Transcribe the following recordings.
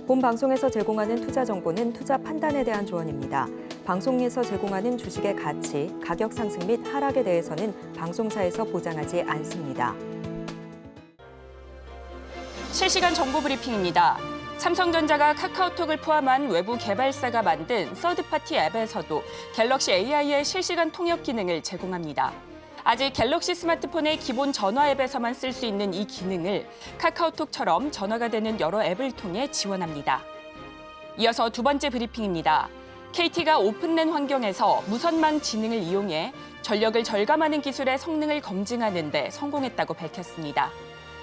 본 방송에서 제공하는 투자 정보는 투자 판단에 대한 조언입니다. 방송에서 제공하는 주식의 가치, 가격 상승 및 하락에 대해서는 방송사에서 보장하지 않습니다. 실시간 정보 브리핑입니다. 삼성전자가 카카오톡을 포함한 외부 개발사가 만든 서드파티 앱에서도 갤럭시 AI의 실시간 통역 기능을 제공합니다. 아직 갤럭시 스마트폰의 기본 전화 앱에서만 쓸 수 있는 이 기능을 카카오톡처럼 전화가 되는 여러 앱을 통해 지원합니다. 이어서 두 번째 브리핑입니다. KT가 오픈랜 환경에서 무선망 지능을 이용해 전력을 절감하는 기술의 성능을 검증하는 데 성공했다고 밝혔습니다.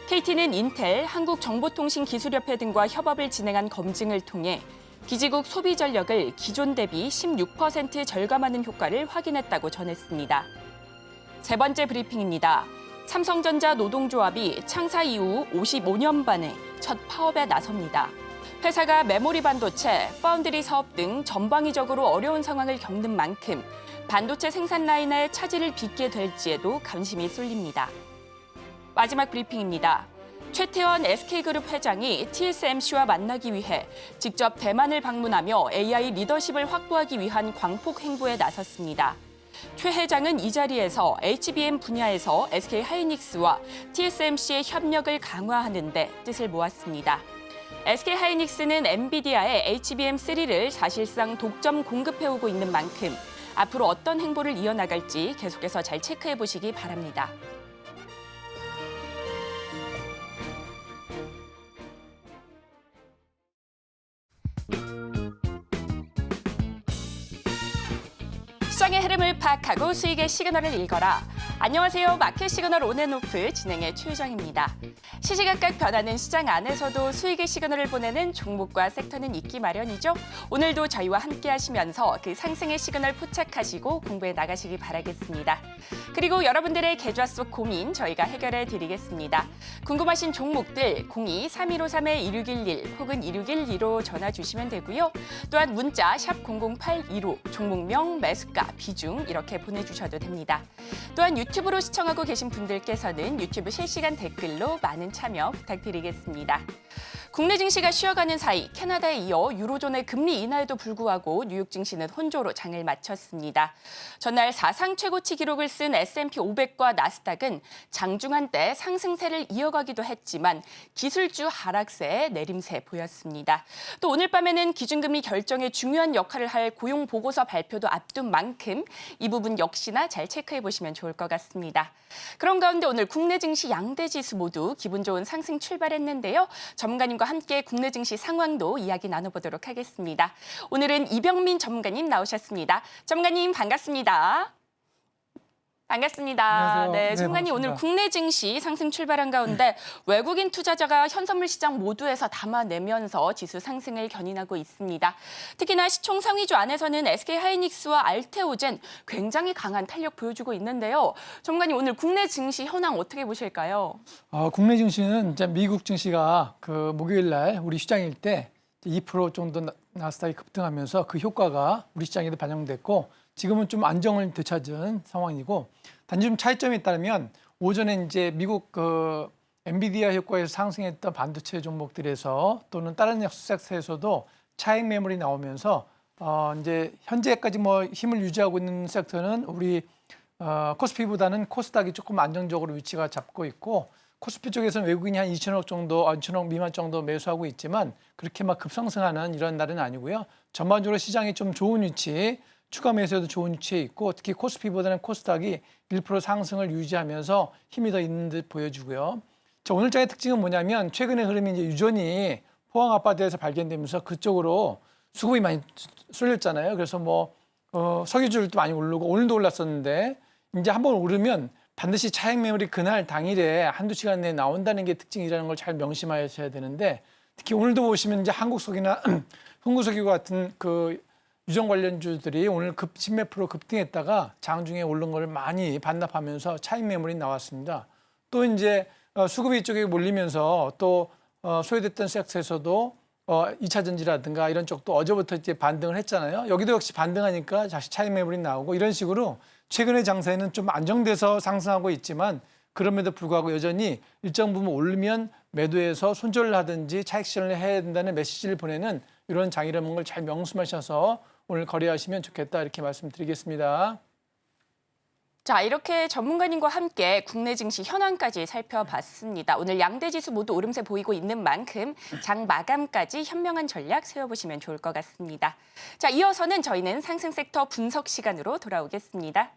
KT는 인텔, 한국정보통신기술협회 등과 협업을 진행한 검증을 통해 기지국 소비 전력을 기존 대비 16% 절감하는 효과를 확인했다고 전했습니다. 세 번째 브리핑입니다. 삼성전자 노동조합이 창사 이후 55년 만에 첫 파업에 나섭니다. 회사가 메모리 반도체, 파운드리 사업 등 전방위적으로 어려운 상황을 겪는 만큼 반도체 생산 라인의 차질을 빚게 될지에도 관심이 쏠립니다. 마지막 브리핑입니다. 최태원 SK그룹 회장이 TSMC와 만나기 위해 직접 대만을 방문하며 AI 리더십을 확보하기 위한 광폭 행보에 나섰습니다. 최 회장은 이 자리에서 HBM 분야에서 SK하이닉스와 TSMC의 협력을 강화하는 데 뜻을 모았습니다. SK하이닉스는 엔비디아의 HBM3를 사실상 독점 공급해오고 있는 만큼 앞으로 어떤 행보를 이어나갈지 계속해서 잘 체크해 보시기 바랍니다. 시장의 흐름을 파악하고 수익의 시그널을 읽어라. 안녕하세요. 마켓 시그널 온앤오프 진행의 최유정입니다. 시시각각 변하는 시장 안에서도 수익의 시그널을 보내는 종목과 섹터는 있기 마련이죠. 오늘도 저희와 함께 하시면서 그 상승의 시그널 포착하시고 공부해 나가시기 바라겠습니다. 그리고 여러분들의 계좌 속 고민 저희가 해결해 드리겠습니다. 궁금하신 종목들 02-3153-1611 혹은 1612로 전화 주시면 되고요. 또한 문자 샵 00825 종목명, 매수가, 비중 이렇게 보내주셔도 됩니다. 또한 유튜브로 시청하고 계신 분들께서는 유튜브 실시간 댓글로 많은 참여 부탁드리겠습니다. 국내 증시가 쉬어가는 사이 캐나다에 이어 유로존의 금리 인하에도 불구하고 뉴욕 증시는 혼조로 장을 마쳤습니다. 전날 사상 최고치 기록을 쓴 S&P 500과 나스닥은 장중한 때 상승세를 이어가기도 했지만 기술주 하락세에 내림세 보였습니다. 또 오늘 밤에는 기준금리 결정에 중요한 역할을 할 고용 보고서 발표도 앞둔 만큼 이 부분 역시나 잘 체크해 보시면 좋을 것 같습니다. 그런 가운데 오늘 국내 증시 양대 지수 모두 기분 좋은 상승 출발했는데요. 전문가님과 함께 국내 증시 상황도 이야기 나눠보도록 하겠습니다. 오늘은 이병민 전문가님 나오셨습니다. 전문가님 반갑습니다. 반갑습니다. 안녕하세요. 네, 전문가님 반갑습니다. 오늘 국내 증시 상승 출발한 가운데 외국인 투자자가 현선물 시장 모두에서 담아내면서 지수 상승을 견인하고 있습니다. 특히나 시총 상위주 안에서는 SK하이닉스와 알테오젠 굉장히 강한 탄력 보여주고 있는데요. 전문가님 오늘 국내 증시 현황 어떻게 보실까요? 국내 증시는 이제 미국 증시가 그 목요일 날 우리 시장일 때 2% 정도 나스닥이 급등하면서 그 효과가 우리 시장에도 반영됐고 지금은 좀 안정을 되찾은 상황이고 단지 좀 차이점이 있다면 오전에 이제 미국 그 엔비디아 효과에서 상승했던 반도체 종목들에서 또는 다른 섹터에서도 차익 매물이 나오면서 이제 현재까지 뭐 힘을 유지하고 있는 섹터는 우리 코스피보다는 코스닥이 조금 안정적으로 위치가 잡고 있고 코스피 쪽에서는 외국인이 한 2천억 정도, 2천억 미만 정도 매수하고 있지만 그렇게 막 급상승하는 이런 날은 아니고요. 전반적으로 시장이 좀 좋은 위치, 추가 매수에도 좋은 위치에 있고 특히 코스피보다는 코스닥이 1% 상승을 유지하면서 힘이 더 있는 듯 보여주고요. 자, 오늘장의 특징은 뭐냐면 최근의 흐름이 이제 유전이 포항 아파트에서 발견되면서 그쪽으로 수급이 많이 쏠렸잖아요. 그래서 뭐 석유주들도 많이 오르고 오늘도 올랐었는데 이제 한번 오르면 반드시 차익 매물이 그날 당일에 한두 시간 내에 나온다는 게 특징이라는 걸 잘 명심하셔야 되는데 특히 오늘도 보시면 이제 한국석유나 흥구석유 같은 그 유전 관련주들이 오늘 십몇 프로 급등했다가 장중에 오른 걸 많이 반납하면서 차익 매물이 나왔습니다. 또 이제 수급이 이쪽에 몰리면서 또 소외됐던 섹터에서도 2차 전지라든가 이런 쪽도 어제부터 이제 반등을 했잖아요. 여기도 역시 반등하니까 다시 차익 매물이 나오고 이런 식으로 최근의 장세는 좀 안정돼서 상승하고 있지만 그럼에도 불구하고 여전히 일정 부분 오르면 매도해서 손절을 하든지 차익 실현을 해야 된다는 메시지를 보내는 이런 장이라는 걸 잘 명심하셔서 오늘 거래하시면 좋겠다 이렇게 말씀드리겠습니다. 자, 이렇게 전문가님과 함께 국내 증시 현황까지 살펴봤습니다. 오늘 양대 지수 모두 오름세 보이고 있는 만큼 장 마감까지 현명한 전략 세워보시면 좋을 것 같습니다. 자, 이어서는 저희는 상승 섹터 분석 시간으로 돌아오겠습니다.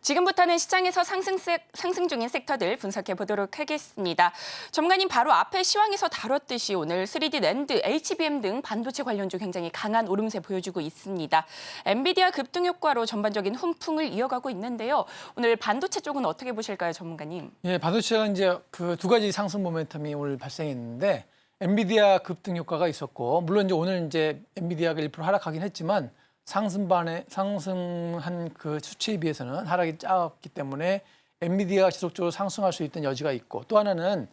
지금부터는 시장에서 상승 중인 섹터들 분석해 보도록 하겠습니다. 전문가님 바로 앞에 시황에서 다뤘듯이 오늘 3D 낸드, HBM 등 반도체 관련주 굉장히 강한 오름세 보여주고 있습니다. 엔비디아 급등 효과로 전반적인 훈풍을 이어가고 있는데요. 오늘 반도체 쪽은 어떻게 보실까요, 전문가님? 예, 반도체가 이제 그 두 가지 상승 모멘텀이 오늘 발생했는데 엔비디아 급등 효과가 있었고 물론 이제 오늘 이제 엔비디아가 1% 하락하긴 했지만 상승한 그 수치에 비해서는 하락이 작았기 때문에 엔비디아가 지속적으로 상승할 수 있던 여지가 있고 또 하나는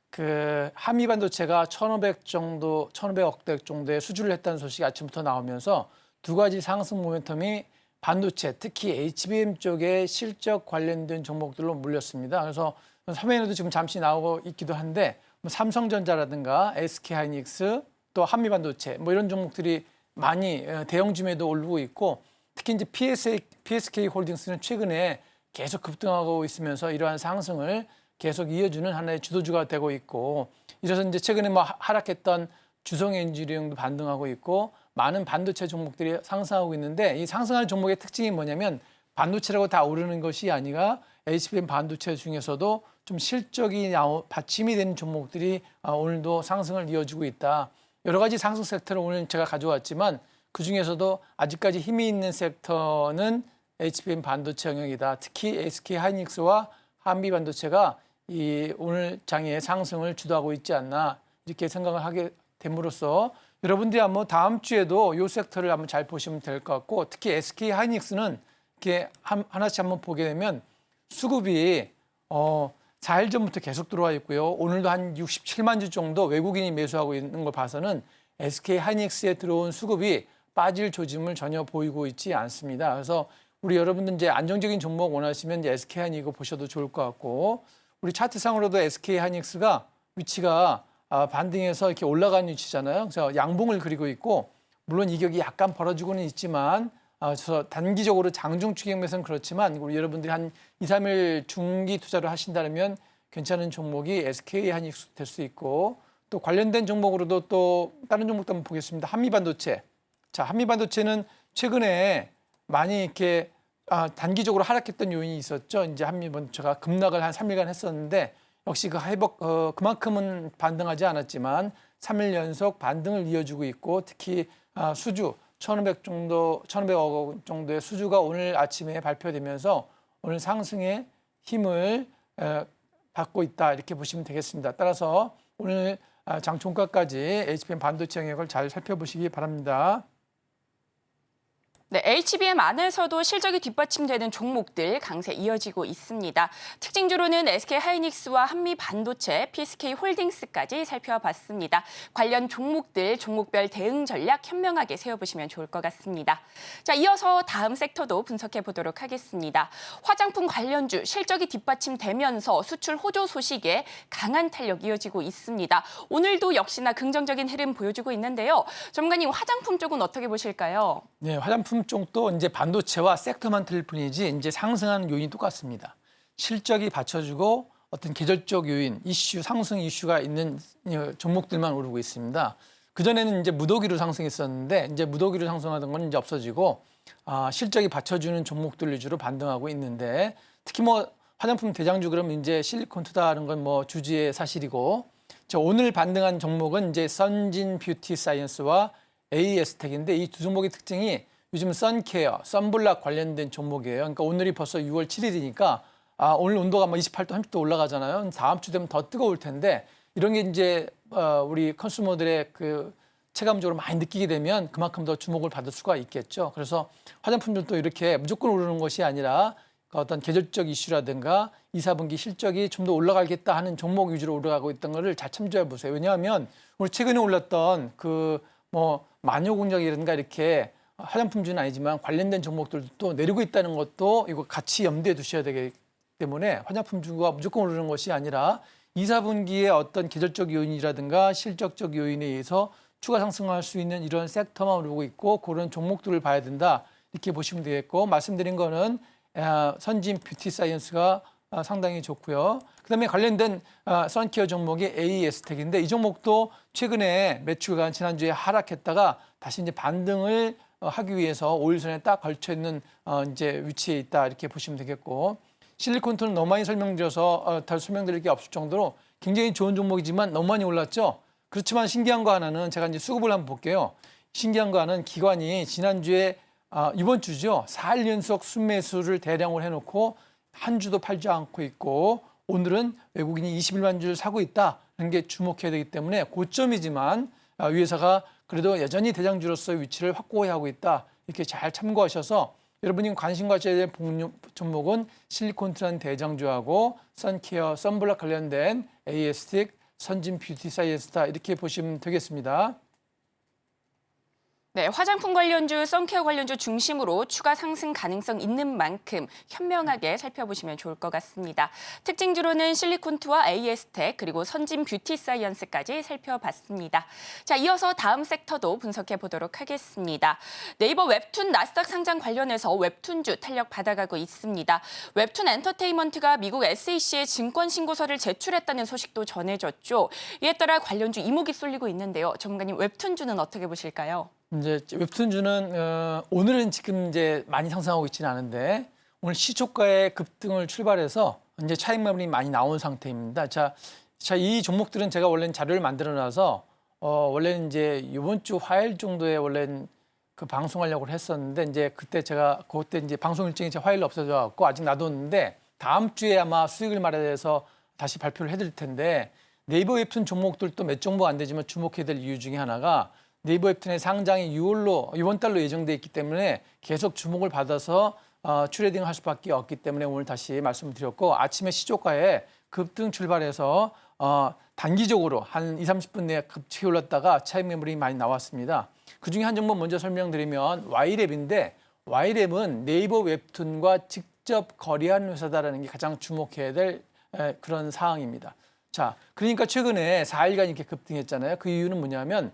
그 한미 반도체가 1,500억대 정도의 수주를 했다는 소식이 아침부터 나오면서 두 가지 상승 모멘텀이 반도체 특히 HBM 쪽에 실적 관련된 종목들로 몰렸습니다. 그래서 화면에도 지금 잠시 나오고 있기도 한데 삼성전자라든가 SK하이닉스 또 한미 반도체 뭐 이런 종목들이 많이 대형주매도 오르고 있고 특히 이제 PSK 홀딩스는 최근에 계속 급등하고 있으면서 이러한 상승을 계속 이어주는 하나의 주도주가 되고 있고 이래서 이제 최근에 뭐 하락했던 주성 엔지니어링도 반등하고 있고 많은 반도체 종목들이 상승하고 있는데 이 상승하는 종목의 특징이 뭐냐면 반도체라고 다 오르는 것이 아니라 HBM 반도체 중에서도 좀 실적이 받침이 되는 종목들이 오늘도 상승을 이어주고 있다. 여러 가지 상승 섹터를 오늘 제가 가져왔지만 그중에서도 아직까지 힘이 있는 섹터는 HBM 반도체 영역이다. 특히 SK하이닉스와 한미 반도체가 이 오늘 장의 상승을 주도하고 있지 않나 이렇게 생각을 하게 됨으로써 여러분들이 한번 다음 주에도 이 섹터를 한번 잘 보시면 될 것 같고 특히 SK하이닉스는 이렇게 하나씩 한번 보게 되면 수급이 4일 전부터 계속 들어와 있고요. 오늘도 한 67만 주 정도 외국인이 매수하고 있는 걸 봐서는 SK하이닉스에 들어온 수급이 빠질 조짐을 전혀 보이고 있지 않습니다. 그래서 우리 여러분들 이제 안정적인 종목 원하시면 이제 SK하이닉스 보셔도 좋을 것 같고 우리 차트상으로도 SK하이닉스가 위치가 반등해서 이렇게 올라가는 위치잖아요. 그래서 양봉을 그리고 있고 물론 이격이 약간 벌어지고는 있지만 저 단기적으로 장중 추격매서는 그렇지만 우리 여러분들이 한 2, 3일 중기 투자를 하신다면 괜찮은 종목이 SK하이닉스 될 수 있고 또 관련된 종목으로도 또 다른 종목도 한번 보겠습니다. 한미반도체. 자, 한미반도체는 최근에 많이 이렇게 단기적으로 하락했던 요인이 있었죠. 이제 한미반도체가 급락을 한 3일간 했었는데 역시 그 회복 그만큼은 반등하지 않았지만 3일 연속 반등을 이어주고 있고 특히 수주 1,500억 원 정도의 수주가 오늘 아침에 발표되면서 오늘 상승의 힘을 받고 있다 이렇게 보시면 되겠습니다. 따라서 오늘 장 종가까지 HBM 반도체 영역을 잘 살펴보시기 바랍니다. 네, HBM 안에서도 실적이 뒷받침되는 종목들 강세 이어지고 있습니다. 특징주로는 SK하이닉스와 한미반도체, PSK홀딩스까지 살펴봤습니다. 관련 종목들, 종목별 대응 전략 현명하게 세워보시면 좋을 것 같습니다. 자, 이어서 다음 섹터도 분석해 보도록 하겠습니다. 화장품 관련주 실적이 뒷받침되면서 수출 호조 소식에 강한 탄력 이어지고 있습니다. 오늘도 역시나 긍정적인 흐름 보여주고 있는데요. 전문가님, 화장품 쪽은 어떻게 보실까요? 네, 화장품 쪽도 이제 반도체와 섹터만 틀릴 뿐이지 이제 상승하는 요인이 똑같습니다. 실적이 받쳐주고 어떤 계절적 요인, 이슈, 상승 이슈가 있는 종목들만 오르고 있습니다. 그전에는 이제 무더기로 상승했었는데 이제 무더기로 상승하던 건 이제 없어지고 실적이 받쳐주는 종목들 위주로 반등하고 있는데 특히 뭐 화장품 대장주 그러면 이제 실리콘투다라는 건 뭐 주지의 사실이고 오늘 반등한 종목은 이제 선진 뷰티 사이언스와 AS텍인데 이 두 종목의 특징이 요즘 선케어, 선블락 관련된 종목이에요. 그러니까 오늘이 벌써 6월 7일이니까 오늘 온도가 뭐 28도, 30도 올라가잖아요. 다음 주 되면 더 뜨거울 텐데 이런 게 이제 우리 컨슈머들의 그 체감적으로 많이 느끼게 되면 그만큼 더 주목을 받을 수가 있겠죠. 그래서 화장품들도 이렇게 무조건 오르는 것이 아니라 어떤 계절적 이슈라든가 2, 4분기 실적이 좀 더 올라가겠다 하는 종목 위주로 올라가고 있던 거를 잘 참조해 보세요. 왜냐하면 우리 최근에 올랐던 그 뭐 마녀 공장이라든가 이렇게 화장품주는 아니지만 관련된 종목들도 내리고 있다는 것도 이거 같이 염두에 두셔야 되기 때문에 화장품주가 무조건 오르는 것이 아니라 2, 4분기에 어떤 계절적 요인이라든가 실적적 요인에 의해서 추가 상승할 수 있는 이런 섹터만 오르고 있고 그런 종목들을 봐야 된다. 이렇게 보시면 되겠고 말씀드린 거는 선진 뷰티 사이언스가 상당히 좋고요. 그다음에 관련된 선케어 종목이 AES텍인데 이 종목도 최근에 매출가 지난주에 하락했다가 다시 이제 반등을 하기 위해서 5일선에 딱 걸쳐 있는 이제 위치에 있다 이렇게 보시면 되겠고 실리콘톤은 너무 많이 설명드려서 다 설명드릴 게 없을 정도로 굉장히 좋은 종목이지만 너무 많이 올랐죠. 그렇지만 신기한 거 하나는 제가 이제 수급을 한번 볼게요. 신기한 거 하나는 기관이 지난주에 이번 주죠. 4일 연속 순매수를 대량으로 해놓고 한 주도 팔지 않고 있고 오늘은 외국인이 21만 주를 사고 있다는 게 주목해야 되기 때문에 고점이지만 이 회사가 그래도 여전히 대장주로서의 위치를 확고히 하고 있다. 이렇게 잘 참고하셔서 여러분이 관심 가져야 될 종목은 실리콘트라는 대장주하고 선케어, 선블럭 관련된 AES텍, 선진 뷰티 사이언스다 이렇게 보시면 되겠습니다. 네, 화장품 관련주, 선케어 관련주 중심으로 추가 상승 가능성 있는 만큼 현명하게 살펴보시면 좋을 것 같습니다. 특징주로는 실리콘트와 AES텍 그리고 선진 뷰티 사이언스까지 살펴봤습니다. 자, 이어서 다음 섹터도 분석해 보도록 하겠습니다. 네이버 웹툰 나스닥 상장 관련해서 웹툰주 탄력 받아가고 있습니다. 웹툰 엔터테인먼트가 미국 SEC에 증권 신고서를 제출했다는 소식도 전해졌죠. 이에 따라 관련주 이목이 쏠리고 있는데요. 전문가님, 웹툰주는 어떻게 보실까요? 이제 웹툰주는 오늘은 지금 이제 많이 상승하고 있지는 않은데 오늘 시초가의 급등을 출발해서 이제 차익 매물이 많이 나온 상태입니다. 자, 이 종목들은 제가 원래는 자료를 만들어놔서 원래는 이제 이번 주 화요일 정도에 원래는 그 방송하려고 했었는데 이제 그때 이제 방송 일정이 화요일 없어져 갖고 아직 놔뒀는데 다음 주에 아마 수익을 마련해서 다시 발표를 해드릴 텐데 네이버 웹툰 종목들도 몇 종목 안 되지만 주목해야 될 이유 중에 하나가 네이버 웹툰의 상장이 이번 달로 예정돼 있기 때문에 계속 주목을 받아서 트레이딩을 할 수밖에 없기 때문에 오늘 다시 말씀을 드렸고 아침에 시초가에 급등 출발해서 단기적으로 한 2, 30분 내에 급격히 올랐다가 차익 매물이 많이 나왔습니다. 그중에 한 종목 먼저 설명드리면 Y랩인데 Y랩은 네이버 웹툰과 직접 거래하는 회사다라는 게 가장 주목해야 될 그런 사항입니다. 자, 그러니까 최근에 4일간 이렇게 급등했잖아요. 그 이유는 뭐냐면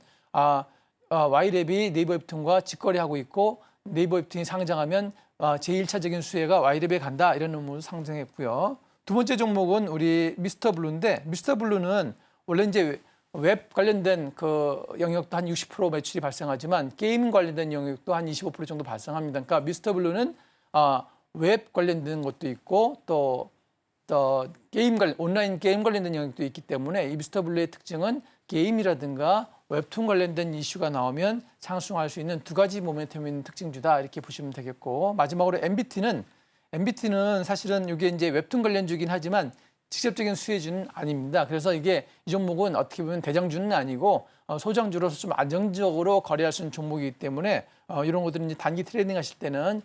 Y랩이 네이버 웹툰과 직거래하고 있고 네이버 웹툰이 상장하면 제1차적인 수혜가 Y랩에 간다 이런 의미로 상승했고요. 두 번째 종목은 우리 미스터블루인데 미스터블루는 원래 이제 웹 관련된 그 영역도 한 60% 매출이 발생하지만 게임 관련된 영역도 한 25% 정도 발생합니다. 그러니까 미스터블루는 웹 관련된 것도 있고 또 온라인 게임 관련된 영역도 있기 때문에 이 미스터블루의 특징은 게임이라든가 웹툰 관련된 이슈가 나오면 상승할 수 있는 두 가지 모멘텀 있는 특징주다 이렇게 보시면 되겠고 마지막으로 MBT는 사실은 이게 이제 웹툰 관련주긴 하지만 직접적인 수혜주는 아닙니다. 그래서 이 종목은 어떻게 보면 대장주는 아니고 소장주로서 좀 안정적으로 거래할 수 있는 종목이기 때문에 이런 것들은 이제 단기 트레이딩 하실 때는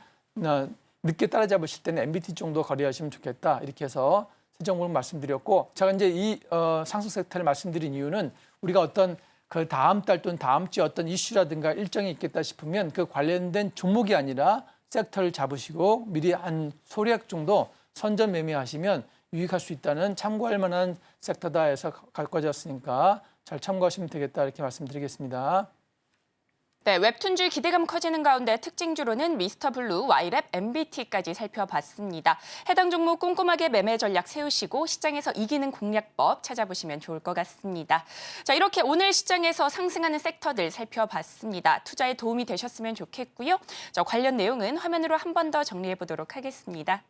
늦게 따라잡으실 때는 MBT 정도 거래하시면 좋겠다 이렇게 해서 세 종목을 말씀드렸고 제가 이제 이 상승 섹터를 말씀드린 이유는 우리가 어떤 그 다음 달 또는 다음 주에 어떤 이슈라든가 일정이 있겠다 싶으면 그 관련된 종목이 아니라 섹터를 잡으시고 미리 한 소액 정도 선전 매매하시면 유익할 수 있다는 참고할 만한 섹터다 해서 갖고 왔으니까 잘 참고하시면 되겠다 이렇게 말씀드리겠습니다. 네, 웹툰주 기대감 커지는 가운데 특징주로는 미스터블루, Y랩, MBT까지 살펴봤습니다. 해당 종목 꼼꼼하게 매매 전략 세우시고 시장에서 이기는 공략법 찾아보시면 좋을 것 같습니다. 자, 이렇게 오늘 시장에서 상승하는 섹터들 살펴봤습니다. 투자에 도움이 되셨으면 좋겠고요. 관련 내용은 화면으로 한 번 더 정리해 보도록 하겠습니다.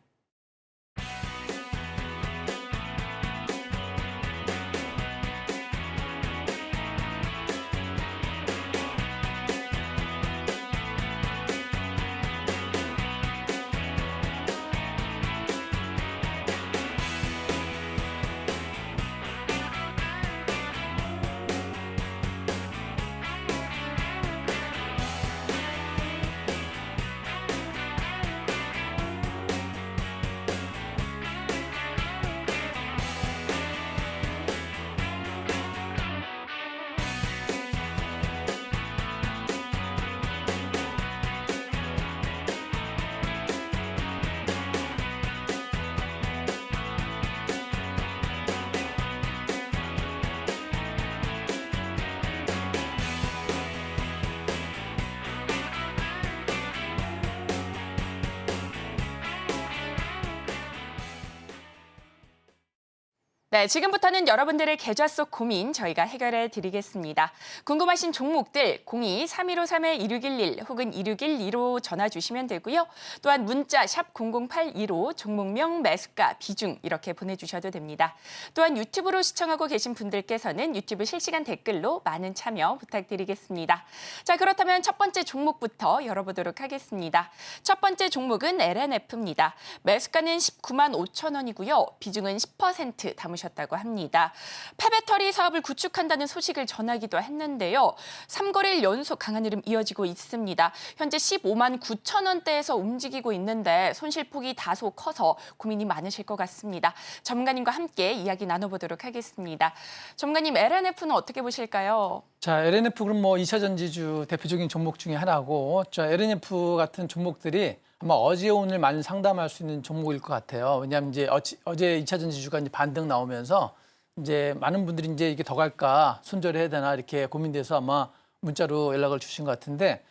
네, 지금부터는 여러분들의 계좌 속 고민 저희가 해결해 드리겠습니다. 궁금하신 종목들 02-3153-1611 혹은 2612로 전화 주시면 되고요. 또한 문자 샵 0082로 종목명, 매수가, 비중 이렇게 보내주셔도 됩니다. 또한 유튜브로 시청하고 계신 분들께서는 유튜브 실시간 댓글로 많은 참여 부탁드리겠습니다. 자, 그렇다면 첫 번째 종목부터 열어보도록 하겠습니다. 첫 번째 종목은 LNF입니다. 매수가는 19만 5천 원이고요. 비중은 10% 담으셨습니다. 셨다고 합니다. 폐배터리 사업을 구축한다는 소식을 전하기도 했는데요. 3거래일 연속 강한 흐름 이어지고 있습니다. 현재 15만 9천 원대에서 움직이고 있는데 손실폭이 다소 커서 고민이 많으실 것 같습니다. 전문가님과 함께 이야기 나눠보도록 하겠습니다. 전문가님, LNF는 어떻게 보실까요? 자, LNF 그럼 뭐 2차 전지주 대표적인 종목 중에 하나고, 자, LNF 같은 종목들이 아마 어제 오늘 많이 상담할 수 있는 종목일 것 같아요. 왜냐하면 이제 어제 2차 전지주가 이제 반등 나오면서 이제 많은 분들이 이제 이게 더 갈까 손절해야 되나 이렇게 고민돼서 아마 문자로 연락을 주신 것 같은데,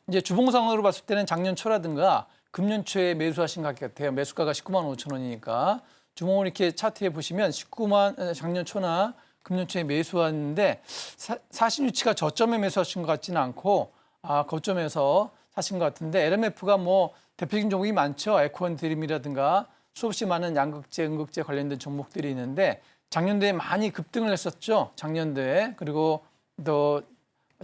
이제 주봉상으로 봤을 때는 작년 초라든가 금년 초에 매수하신 것 같아요. 매수가가 19만 5천 원이니까 주봉을 이렇게 차트에 보시면 작년 초나 금년 초에 매수하는데 사실 위치가 저점에 매수하신 것 같지는 않고 고점에서 사신 것 같은데, LMF가 뭐 대표적인 종목이 많죠. 에코원 드림이라든가 수없이 많은 양극재, 음극재 관련된 종목들이 있는데 작년도에 많이 급등을 했었죠. 작년도에. 그리고 또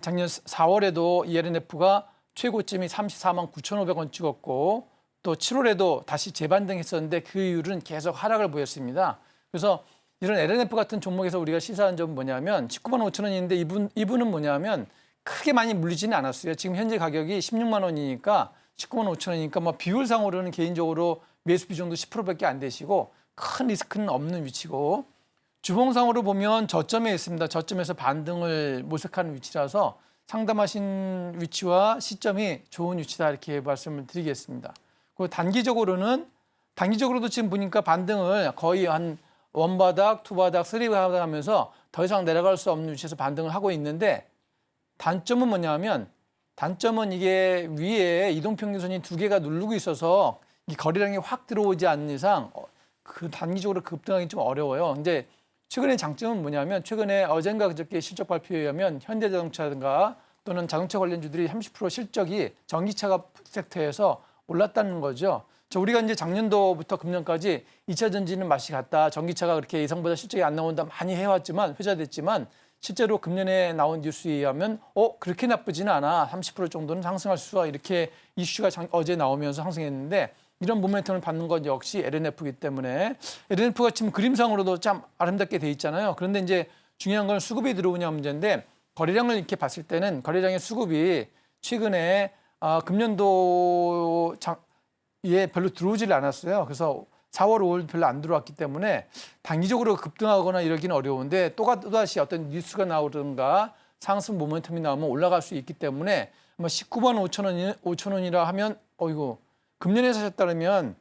작년 4월에도 이 LNF가 최고점이 34만 9,500원 찍었고, 또 7월에도 다시 재반등했었는데 그 이후로는 계속 하락을 보였습니다. 그래서 이런 LNF 같은 종목에서 우리가 시사한 점은 뭐냐면 19만 5천 원인데 이분은 뭐냐면 크게 많이 물리지는 않았어요. 지금 현재 가격이 16만 원이니까 19만 5천 원이니까 뭐 비율상으로는 개인적으로 매수 비중도 10%밖에 안 되시고 큰 리스크는 없는 위치고, 주봉상으로 보면 저점에 있습니다. 저점에서 반등을 모색하는 위치라서 상담하신 위치와 시점이 좋은 위치다 이렇게 말씀을 드리겠습니다. 그리고 단기적으로도 지금 보니까 반등을 거의 한 원바닥, 투바닥, 쓰리바닥 하면서 더 이상 내려갈 수 없는 위치에서 반등을 하고 있는데, 단점은 뭐냐면 이게 위에 이동평균선이 두 개가 누르고 있어서 이 거래량이 확 들어오지 않는 이상 그 단기적으로 급등하기 좀 어려워요. 근데 최근의 장점은 뭐냐면 최근에 어젠가 그저께 실적 발표에 의하면 현대자동차든가 또는 자동차 관련주들이 30% 실적이 전기차 섹터에서 올랐다는 거죠. 우리가 이제 작년도부터 금년까지 2차 전지는 맛이 갔다, 전기차가 그렇게 예상보다 실적이 안 나온다 많이 해왔지만 회자됐지만, 실제로 금년에 나온 뉴스에 의하면 그렇게 나쁘지는 않아, 30% 정도는 상승할 수가, 이렇게 이슈가 어제 나오면서 상승했는데, 이런 모멘텀을 받는 건 역시 LNF이기 때문에 LNF가 지금 그림상으로도 참 아름답게 돼 있잖아요. 그런데 이제 중요한 건 수급이 들어오냐 문제인데, 거래량을 이렇게 봤을 때는 거래량의 수급이 최근에 금년도에 별로 들어오질 않았어요. 그래서 4월, 5월 별로 안 들어왔기 때문에 단기적으로 급등하거나 이러기는 어려운데, 또다시 어떤 뉴스가 나오든가 상승 모멘텀이 나오면 올라갈 수 있기 때문에, 아마 19만 5천 원이라 하면 금년에 사셨다면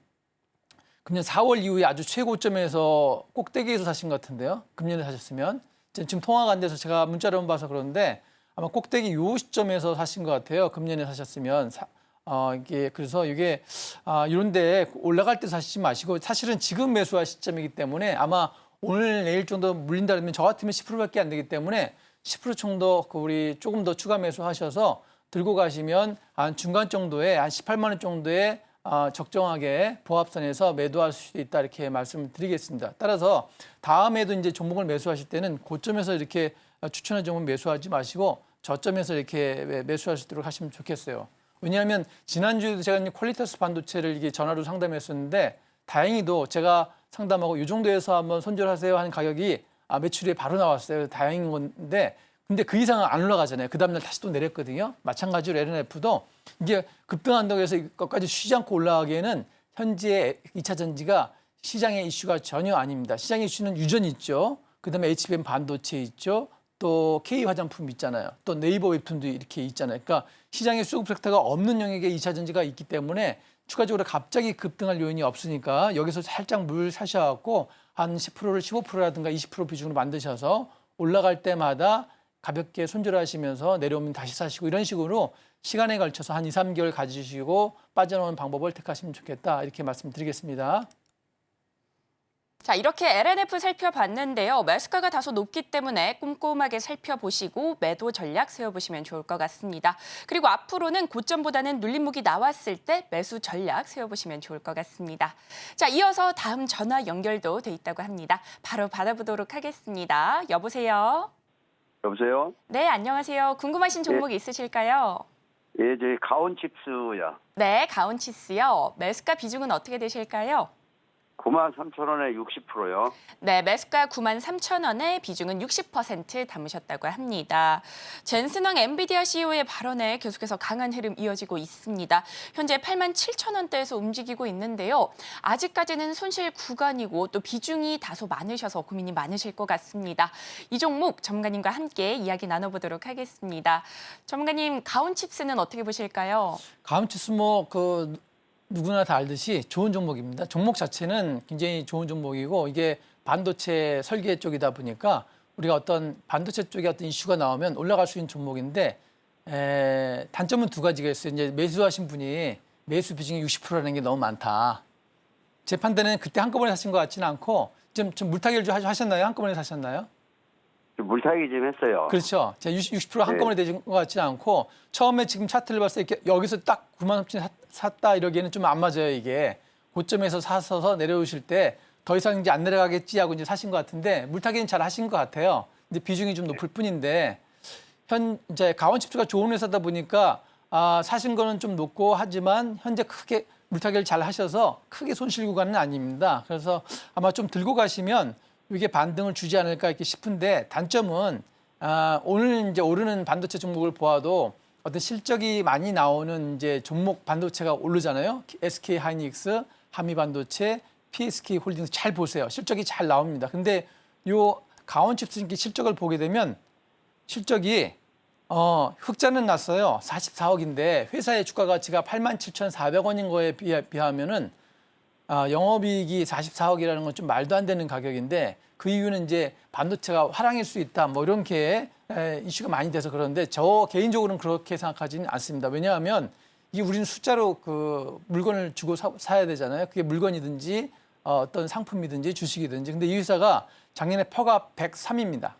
금년 4월 이후에 아주 최고점에서 꼭대기에서 사신 것 같은데요. 금년에 사셨으면. 지금 통화가 안 돼서 제가 문자로만 봐서 그러는데 아마 꼭대기 요 시점에서 사신 것 같아요. 금년에 사셨으면. 그래서 이게 이런데 올라갈 때 사시지 마시고, 사실은 지금 매수할 시점이기 때문에 아마 오늘 내일 정도 물린다 그러면 저 같으면 10%밖에 안 되기 때문에 10% 정도 우리 조금 더 추가 매수하셔서 들고 가시면 한 중간 정도에 한 18만 원 정도에 적정하게 보합선에서 매도할 수도 있다 이렇게 말씀을 드리겠습니다. 따라서 다음에도 이제 종목을 매수하실 때는 고점에서 이렇게 추천한 종목 매수하지 마시고 저점에서 이렇게 매수할 수 있도록 하시면 좋겠어요. 왜냐하면 지난주에도 제가 퀄리터스 반도체를 이게 전화로 상담했었는데, 다행히도 제가 상담하고 이 정도에서 한번 손절하세요 하는 가격이 매출에 바로 나왔어요. 다행인 건데, 근데 그 이상은 안 올라가잖아요. 그 다음날 다시 또 내렸거든요. 마찬가지로 LNF도 이게 급등한다고 해서 이것까지 쉬지 않고 올라가기에는 현재 2차 전지가 시장의 이슈가 전혀 아닙니다. 시장의 이슈는 유전이 있죠. 그다음에 HBM 반도체 있죠. 또 K 화장품 있잖아요. 또 네이버 웹툰도 이렇게 있잖아요. 그러니까 시장의 수급 섹터가 없는 영역에 2차 전지가 있기 때문에 추가적으로 갑자기 급등할 요인이 없으니까 여기서 살짝 물 사셔갖고 한 10%를 15%라든가 20% 비중으로 만드셔서 올라갈 때마다 가볍게 손절하시면서 내려오면 다시 사시고, 이런 식으로 시간에 걸쳐서 한 2, 3개월 가지시고 빠져나오는 방법을 택하시면 좋겠다 이렇게 말씀드리겠습니다. 자, 이렇게 LNF 살펴봤는데요. 매수가가 다소 높기 때문에 꼼꼼하게 살펴보시고 매도 전략 세워보시면 좋을 것 같습니다. 그리고 앞으로는 고점보다는 눌림목이 나왔을 때 매수 전략 세워보시면 좋을 것 같습니다. 자, 이어서 다음 전화 연결도 돼 있다고 합니다. 바로 받아보도록 하겠습니다. 여보세요? 여보세요? 네, 안녕하세요. 궁금하신 종목이 있으실까요? 예, 저희 가온칩스요. 네, 가온치스요. 매수가 비중은 어떻게 되실까요? 93,000원에 60%요. 네, 매수가 93,000원에 비중은 60% 담으셨다고 합니다. 젠슨왕 엔비디아 CEO의 발언에 계속해서 강한 흐름 이어지고 있습니다. 현재 87,000원대에서 움직이고 있는데요. 아직까지는 손실 구간이고 또 비중이 다소 많으셔서 고민이 많으실 것 같습니다. 이 종목 전문가님과 함께 이야기 나눠보도록 하겠습니다. 전문가님, 가온칩스는 어떻게 보실까요? 가온칩스 누구나 다 알듯이 좋은 종목입니다. 종목 자체는 굉장히 좋은 종목이고 이게 반도체 설계 쪽이다 보니까 우리가 어떤 반도체 쪽에 어떤 이슈가 나오면 올라갈 수 있는 종목인데 단점은 두 가지가 있어요. 이제 매수하신 분이 매수 비중이 60%라는 게 너무 많다. 제 판단은 그때 한꺼번에 사신 것 같지는 않고 좀 물타기를 좀 하셨나요? 한꺼번에 사셨나요? 물타기 좀 했어요. 그렇죠. 60% 한꺼번에 되는 것 같지 않고 처음에 지금 차트를 봤을 때 이렇게 여기서 딱 9만 3천 샀다 이러기에는 좀 안 맞아요. 이게 고점에서 사서 내려오실 때 더 이상 이제 안 내려가겠지 하고 이제 사신 것 같은데 물타기는 잘 하신 것 같아요. 이제 비중이 좀 높을 뿐인데 이제 가온칩스가 좋은 회사다 보니까 사신 거는 좀 높고 하지만 현재 크게 물타기를 잘 하셔서 크게 손실 구간은 아닙니다. 그래서 아마 좀 들고 가시면 이게 반등을 주지 않을까 이렇게 싶은데 단점은 오늘 이제 오르는 반도체 종목을 보아도 어떤 실적이 많이 나오는 이제 종목 반도체가 오르잖아요. SK 하이닉스, 한미반도체, PSK 홀딩스 잘 보세요. 실적이 잘 나옵니다. 근데 요 가온칩스 실적을 보게 되면 실적이 흑자는 났어요. 44억인데 회사의 주가 가치가 87,400원인 거에 비하면은 영업이익이 44억이라는 건 좀 말도 안 되는 가격인데 그 이유는 이제 반도체가 화랑일 수 있다 뭐 이렇게 이슈가 많이 돼서 그런데 저 개인적으로는 그렇게 생각하지는 않습니다. 왜냐하면 이게 우리는 숫자로 그 물건을 주고 사야 되잖아요. 그게 물건이든지 어떤 상품이든지 주식이든지. 근데 이 회사가 작년에 퍼가 103입니다.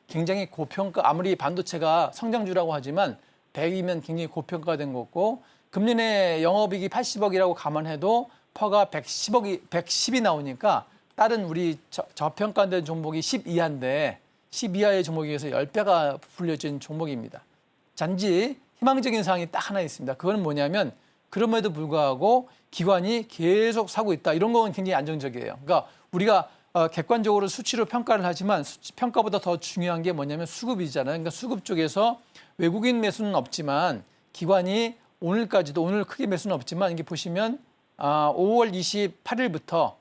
굉장히 고평가, 아무리 반도체가 성장주라고 하지만 100이면 굉장히 고평가된 거고 금년에 영업이익이 80억이라고 감안해도 퍼가 110이 나오니까 다른 우리 저평가된 종목이 10 이하인데 10 이하의 종목에 비해서 10배가 불려진 종목입니다. 단지 희망적인 사항이 딱 하나 있습니다. 그건 뭐냐면 그럼에도 불구하고 기관이 계속 사고 있다. 이런 건 굉장히 안정적이에요. 그러니까 우리가 객관적으로 수치로 평가를 하지만 평가보다 더 중요한 게 뭐냐면 수급이잖아요. 그러니까 수급 쪽에서 외국인 매수는 없지만 기관이 오늘까지도 오늘 크게 매수는 없지만 이게 보시면 5월 28일부터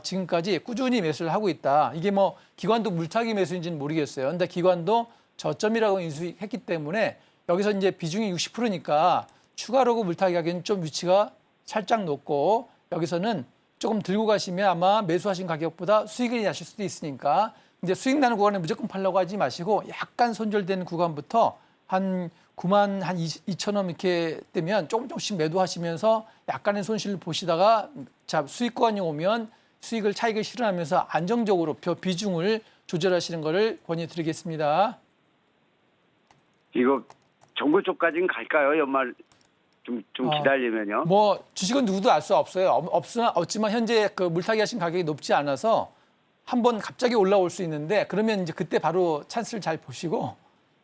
지금까지 꾸준히 매수를 하고 있다. 이게 뭐 기관도 물타기 매수인지는 모르겠어요. 근데 기관도 저점이라고 인수했기 때문에 여기서 이제 비중이 60%니까 추가로 물타기 하기에는 좀 위치가 살짝 높고 여기서는 조금 들고 가시면 아마 매수하신 가격보다 수익이 나실 수도 있으니까 이제 수익 나는 구간에 무조건 팔려고 하지 마시고 약간 손절되는 구간부터 한 9만 한 2천 원 이렇게 되면 조금씩 매도하시면서 약간의 손실을 보시다가 수익 구간이 오면 차익을 실현하면서 안정적으로 비중을 조절하시는 것을 권유드리겠습니다. 이거 정부 쪽까지는 갈까요? 연말 좀 기다리면요. 뭐 주식은 누구도 알 수 없어요. 없지만 현재 그 물타기 하신 가격이 높지 않아서 한번 갑자기 올라올 수 있는데 그러면 이제 그때 바로 찬스를 잘 보시고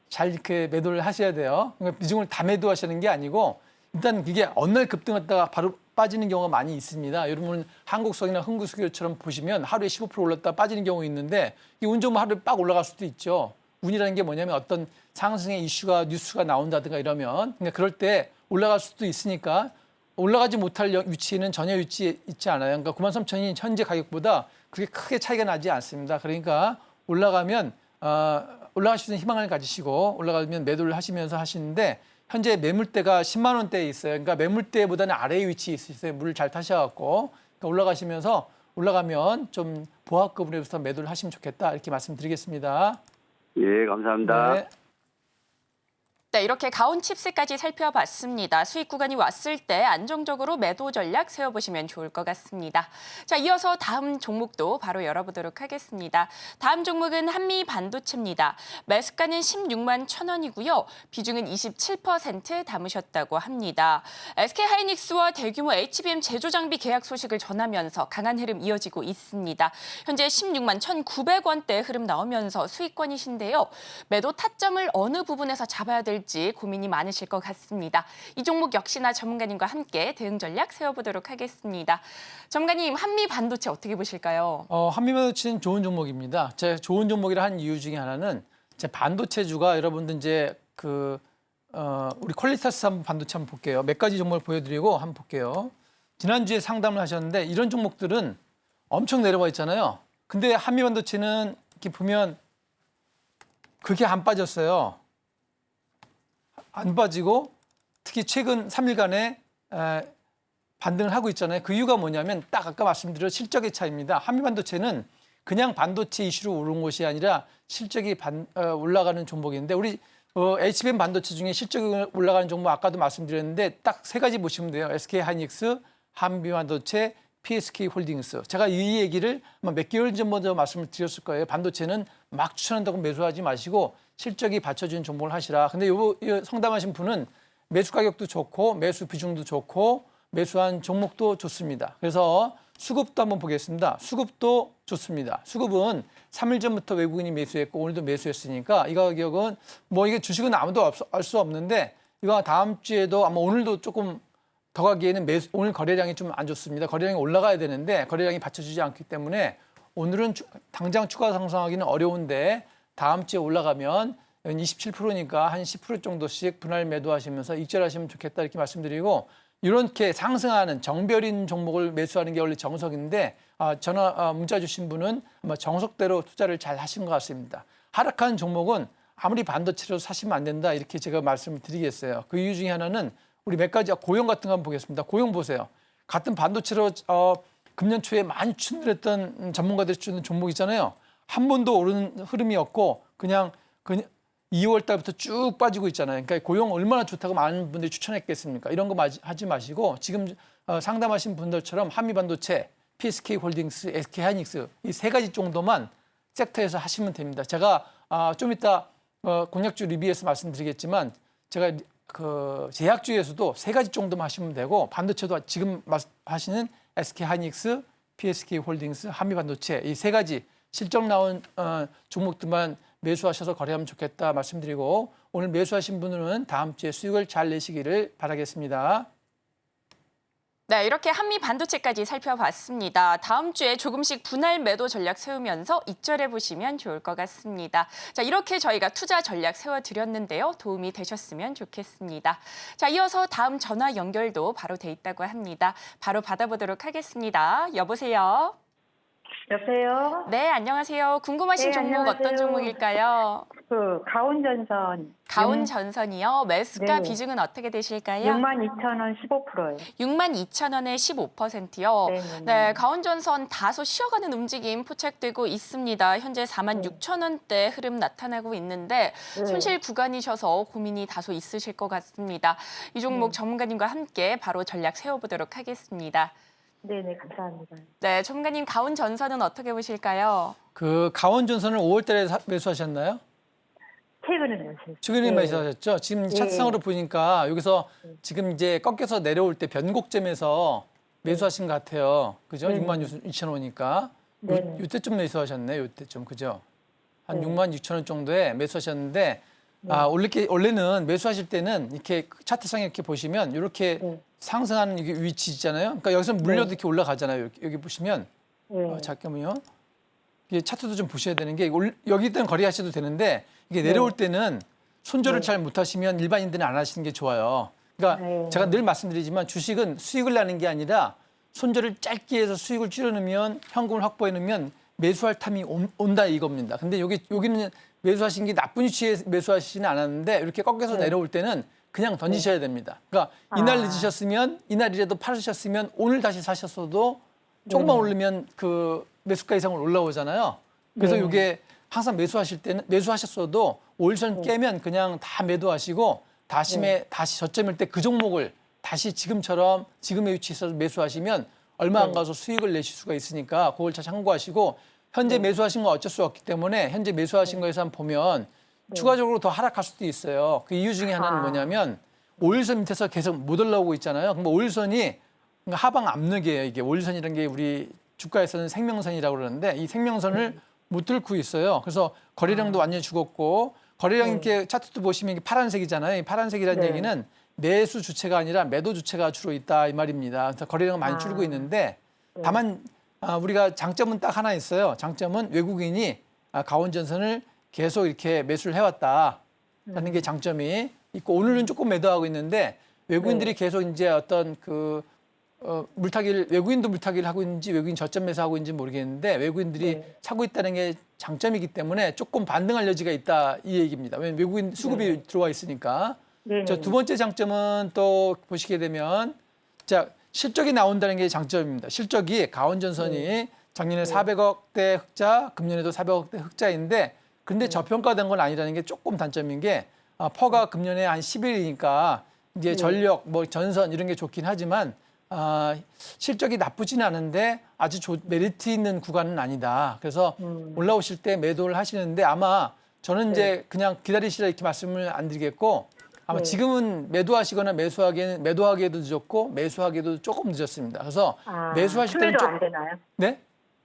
잘 이렇게 매도를 하셔야 돼요. 그러니까 비중을 다 매도하시는 게 아니고 일단 이게 어느 날 급등했다가 바로 빠지는 경우가 많이 있습니다. 여러분 한국석이나 흥국수교처럼 보시면 하루에 15% 올랐다 빠지는 경우 있는데 이 운 좋으면 하루에 빡 올라갈 수도 있죠. 운이라는 게 뭐냐면 어떤 상승의 뉴스가 나온다든가 이러면 그러니까 그럴 때 올라갈 수도 있으니까 올라가지 못할 위치는 전혀 위치에 있지 않아요. 그러니까 93,000이 현재 가격보다 그렇게 크게 차이가 나지 않습니다. 그러니까 올라가면 올라가실 수 있는 희망을 가지시고 올라가면 매도를 하시면서 하시는데 현재 매물대가 10만 원대에 있어요. 그러니까 매물대보다는 아래에 위치해 있어요. 물을 잘 타셔갖고 그러니까 올라가시면서 올라가면 좀 보합급으로부터 매도를 하시면 좋겠다 이렇게 말씀드리겠습니다. 예, 감사합니다. 네. 네, 이렇게 가온 칩스까지 살펴봤습니다. 수익 구간이 왔을 때 안정적으로 매도 전략 세워보시면 좋을 것 같습니다. 자, 이어서 다음 종목도 바로 열어보도록 하겠습니다. 다음 종목은 한미 반도체입니다. 매수가는 16만 1,000원이고요. 비중은 27% 담으셨다고 합니다. SK하이닉스와 대규모 HBM 제조 장비 계약 소식을 전하면서 강한 흐름 이어지고 있습니다. 현재 16만 1,900원대 흐름 나오면서 수익권이신데요. 매도 타점을 어느 부분에서 잡아야 될지 고민이 많으실 것 같습니다. 이 종목 역시나 전문가님과 함께 대응 전략 세워보도록 하겠습니다. 전문가님, 한미 반도체 어떻게 보실까요? 한미 반도체는 좋은 종목입니다. 제가 좋은 종목이라 한 이유 중에 하나는 제 반도체주가 여러분들 이제 우리 퀄리타스 한번 반도체 한번 볼게요. 몇 가지 종목을 보여드리고 한번 볼게요. 지난주에 상담을 하셨는데 이런 종목들은 엄청 내려와 있잖아요. 근데 한미 반도체는 이렇게 보면 그게 안 빠졌어요. 안 빠지고 특히 최근 3일간에 반등을 하고 있잖아요. 그 이유가 뭐냐면 딱 아까 말씀드린 실적의 차이입니다. 한미 반도체는 그냥 반도체 이슈로 오른 것이 아니라 실적이 올라가는 종목인데 우리 HBM 반도체 중에 실적이 올라가는 종목 아까도 말씀드렸는데 딱 세 가지 보시면 돼요. SK하이닉스, 한미 반도체, PSK 홀딩스. 제가 이 얘기를 아마 몇 개월 전부터 말씀을 드렸을 거예요. 반도체는 막 추천한다고 매수하지 마시고 실적이 받쳐주는 종목을 하시라. 근데 요 상담하신 분은 매수 가격도 좋고 매수 비중도 좋고 매수한 종목도 좋습니다. 그래서 수급도 한번 보겠습니다. 수급도 좋습니다. 수급은 3일 전부터 외국인이 매수했고 오늘도 매수했으니까 이 가격은 뭐 이게 주식은 아무도 알 수 없는데 이거 다음 주에도 아마 오늘도 조금 더 가기에는 오늘 거래량이 좀 안 좋습니다. 거래량이 올라가야 되는데 거래량이 받쳐주지 않기 때문에 오늘은 당장 추가 상승하기는 어려운데 다음 주에 올라가면 27%니까 한 10% 정도씩 분할 매도하시면서 익절하시면 좋겠다 이렇게 말씀드리고 이렇게 상승하는 정별인 종목을 매수하는 게 원래 정석인데 문자 주신 분은 아마 정석대로 투자를 잘 하신 것 같습니다. 하락한 종목은 아무리 반도체로 사시면 안 된다 이렇게 제가 말씀을 드리겠어요. 그 이유 중에 하나는 우리 몇 가지 고용 같은 거 한번 보겠습니다. 고용 보세요. 같은 반도체로 금년 초에 많이 추천했던 전문가들이 추천한 종목 있잖아요. 한 번도 오르는 흐름이 없고 그냥 2월 달부터 쭉 빠지고 있잖아요. 그러니까 고용 얼마나 좋다고 많은 분들이 추천했겠습니까? 이런 거 하지 마시고 지금 상담하신 분들처럼 한미반도체, PSK 홀딩스, SK하이닉스 이 세 가지 정도만 섹터에서 하시면 됩니다. 제가 좀 이따 공략주 리뷰에서 말씀드리겠지만 제가 제약주에서도 세 가지 정도만 하시면 되고 반도체도 지금 하시는 SK하이닉스, PSK 홀딩스, 한미반도체 이 세 가지 실적 나온 종목들만 매수하셔서 거래하면 좋겠다 말씀드리고 오늘 매수하신 분들은 다음 주에 수익을 잘 내시기를 바라겠습니다. 네, 이렇게 한미 반도체까지 살펴봤습니다. 다음 주에 조금씩 분할 매도 전략 세우면서 익절해 보시면 좋을 것 같습니다. 자, 이렇게 저희가 투자 전략 세워드렸는데요. 도움이 되셨으면 좋겠습니다. 자, 이어서 다음 전화 연결도 바로 돼 있다고 합니다. 바로 받아보도록 하겠습니다. 여보세요? 여보세요? 네, 안녕하세요. 궁금하신 네, 종목 안녕하세요. 어떤 종목일까요? 가온전선. 가온전선이요. 매수가 네. 비중은 어떻게 되실까요? 62,000원 15%예요. 62,000원에 15%요. 네네네. 네, 가온전선 다소 쉬어가는 움직임 포착되고 있습니다. 현재 46,000원대 흐름 나타나고 있는데 네. 손실 구간이셔서 고민이 다소 있으실 것 같습니다. 이 종목 전문가님과 함께 바로 전략 세워보도록 하겠습니다. 네네, 감사합니다. 네, 전문가님 가온전선은 어떻게 보실까요? 가온전선을 5월 달에 매수하셨나요? 최근에 매수했어요. 최근에 네. 매수하셨죠? 지금 차트상으로 보니까 여기서 지금 이제 꺾여서 내려올 때 변곡점에서 매수하신 것 같아요. 그죠? 네. 62,000원이니까. 네. 요때쯤 매수하셨네요. 요때쯤. 그죠? 한 네. 66,000원 정도에 매수하셨는데 원래는 매수하실 때는 이렇게 차트상에 이렇게 보시면 이렇게 네. 상승하는 이게 위치 있잖아요. 그러니까 여기서 물려도 이렇게 올라가잖아요. 여기 보시면. 네. 잠깐만요. 이게 차트도 좀 보셔야 되는 게 여기 때는 거래하셔도 되는데 이게 내려올 때는 손절을 잘 못하시면 일반인들은 안 하시는 게 좋아요. 그러니까 네. 제가 늘 말씀드리지만 주식은 수익을 내는 게 아니라 손절을 짧게 해서 수익을 줄여놓으면 현금을 확보해 놓으면 매수할 탐이 온다 이겁니다. 근데 여기는 매수하신 게 나쁜 위치에 매수하시지는 않았는데 이렇게 꺾여서 내려올 때는 그냥 던지셔야 됩니다. 그러니까 이날 늦으셨으면 이날이라도 팔으셨으면 오늘 다시 사셨어도 조금만 오르면 그 매수가 이상으로 올라오잖아요. 그래서 이게 항상 매수하실 때는 매수하셨어도 5일선 깨면 그냥 다 매도하시고 다시 저점일 때 그 종목을 다시 지금처럼 지금의 위치에서 매수하시면 얼마 안 가서 수익을 내실 수가 있으니까 그걸 잘 참고하시고 현재 매수하신 건 어쩔 수 없기 때문에 현재 매수하신 거에서 한번 보면 추가적으로 더 하락할 수도 있어요. 그 이유 중에 하나는 뭐냐면 5일선 밑에서 계속 못 올라오고 있잖아요. 그럼 5일선이 하방 압력이에요. 이게 5일선이라는 게 우리 주가에서는 생명선이라고 그러는데 이 생명선을 못 뚫고 있어요. 그래서 거래량도 완전히 죽었고 거래량 이렇게 차트도 보시면 이게 파란색이잖아요. 이 파란색이라는 얘기는 매수 주체가 아니라 매도 주체가 주로 있다 이 말입니다. 그래서 거래량은 많이 줄고 있는데 다만 우리가 장점은 딱 하나 있어요. 장점은 외국인이 가온전선을 계속 이렇게 매수를 해왔다라는 게 장점이 있고 오늘은 조금 매도하고 있는데 외국인들이 계속 이제 어떤 물타기를 외국인도 물타기를 하고 있는지 외국인 저점 매수하고 있는지 모르겠는데 외국인들이 사고 있다는 게 장점이기 때문에 조금 반등할 여지가 있다 이 얘기입니다. 왜냐하면 외국인 수급이 들어와 있으니까. 자, 두 번째 장점은 또 보시게 되면 자 실적이 나온다는 게 장점입니다. 실적이 가온전선이 작년에 400억대 흑자, 금년에도 400억대 흑자인데 근데 저평가된 건 아니라는 게 조금 단점인 게 퍼가 금년에 한 11이니까 이제 전력, 뭐 전선 이런 게 좋긴 하지만 실적이 나쁘진 않은데 아주 메리트 있는 구간은 아니다. 그래서 올라오실 때 매도를 하시는데 아마 저는 이제 그냥 기다리시라 이렇게 말씀을 안 드리겠고 아마 지금은 매도하시거나 매도하기에도 늦었고 매수하기에도 조금 늦었습니다. 그래서 매수하실 때는 투매도 안 되나요? 네?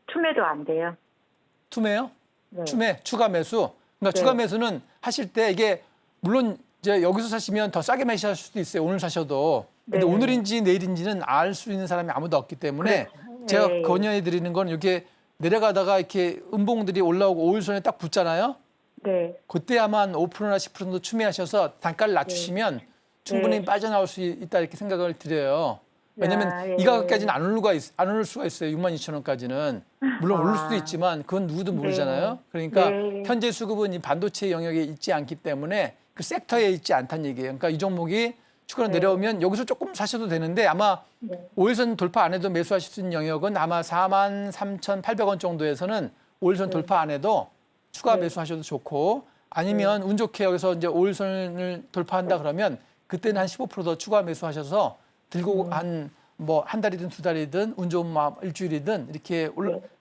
투매도 안 돼요. 투매요? 네. 투매, 추가 매수. 그러니까 추가 매수는 하실 때 이게 물론 이제 여기서 사시면 더 싸게 매수할 수도 있어요. 오늘 사셔도. 근데 오늘인지 내일인지는 알 수 있는 사람이 아무도 없기 때문에 제가 권유해 드리는 건 이렇게 내려가다가 이렇게 음봉들이 올라오고 5일선에 딱 붙잖아요. 네. 그때야만 5%나 10% 정도 추매하셔서 단가를 낮추시면 충분히 빠져나올 수 있다 이렇게 생각을 드려요. 왜냐하면 이 가격까지는 안 오를 수가 있어요. 62,000원까지는. 물론 오를 수도 있지만 그건 누구도 모르잖아요. 그러니까 현재 수급은 이 반도체 영역에 있지 않기 때문에 그 섹터에 있지 않다는 얘기예요. 그러니까 이 종목이 추가로 내려오면 여기서 조금 사셔도 되는데 아마 5일선 돌파 안 해도 매수하실 수 있는 영역은 아마 43,800원 정도에서는 5일선 돌파 안 해도 추가 매수하셔도 좋고 아니면 운 좋게 여기서 이제 5일선을 돌파한다 그러면 그때는 한 15% 더 추가 매수하셔서 들고 한 달이든 두 달이든 운 좋은 마음 일주일이든 이렇게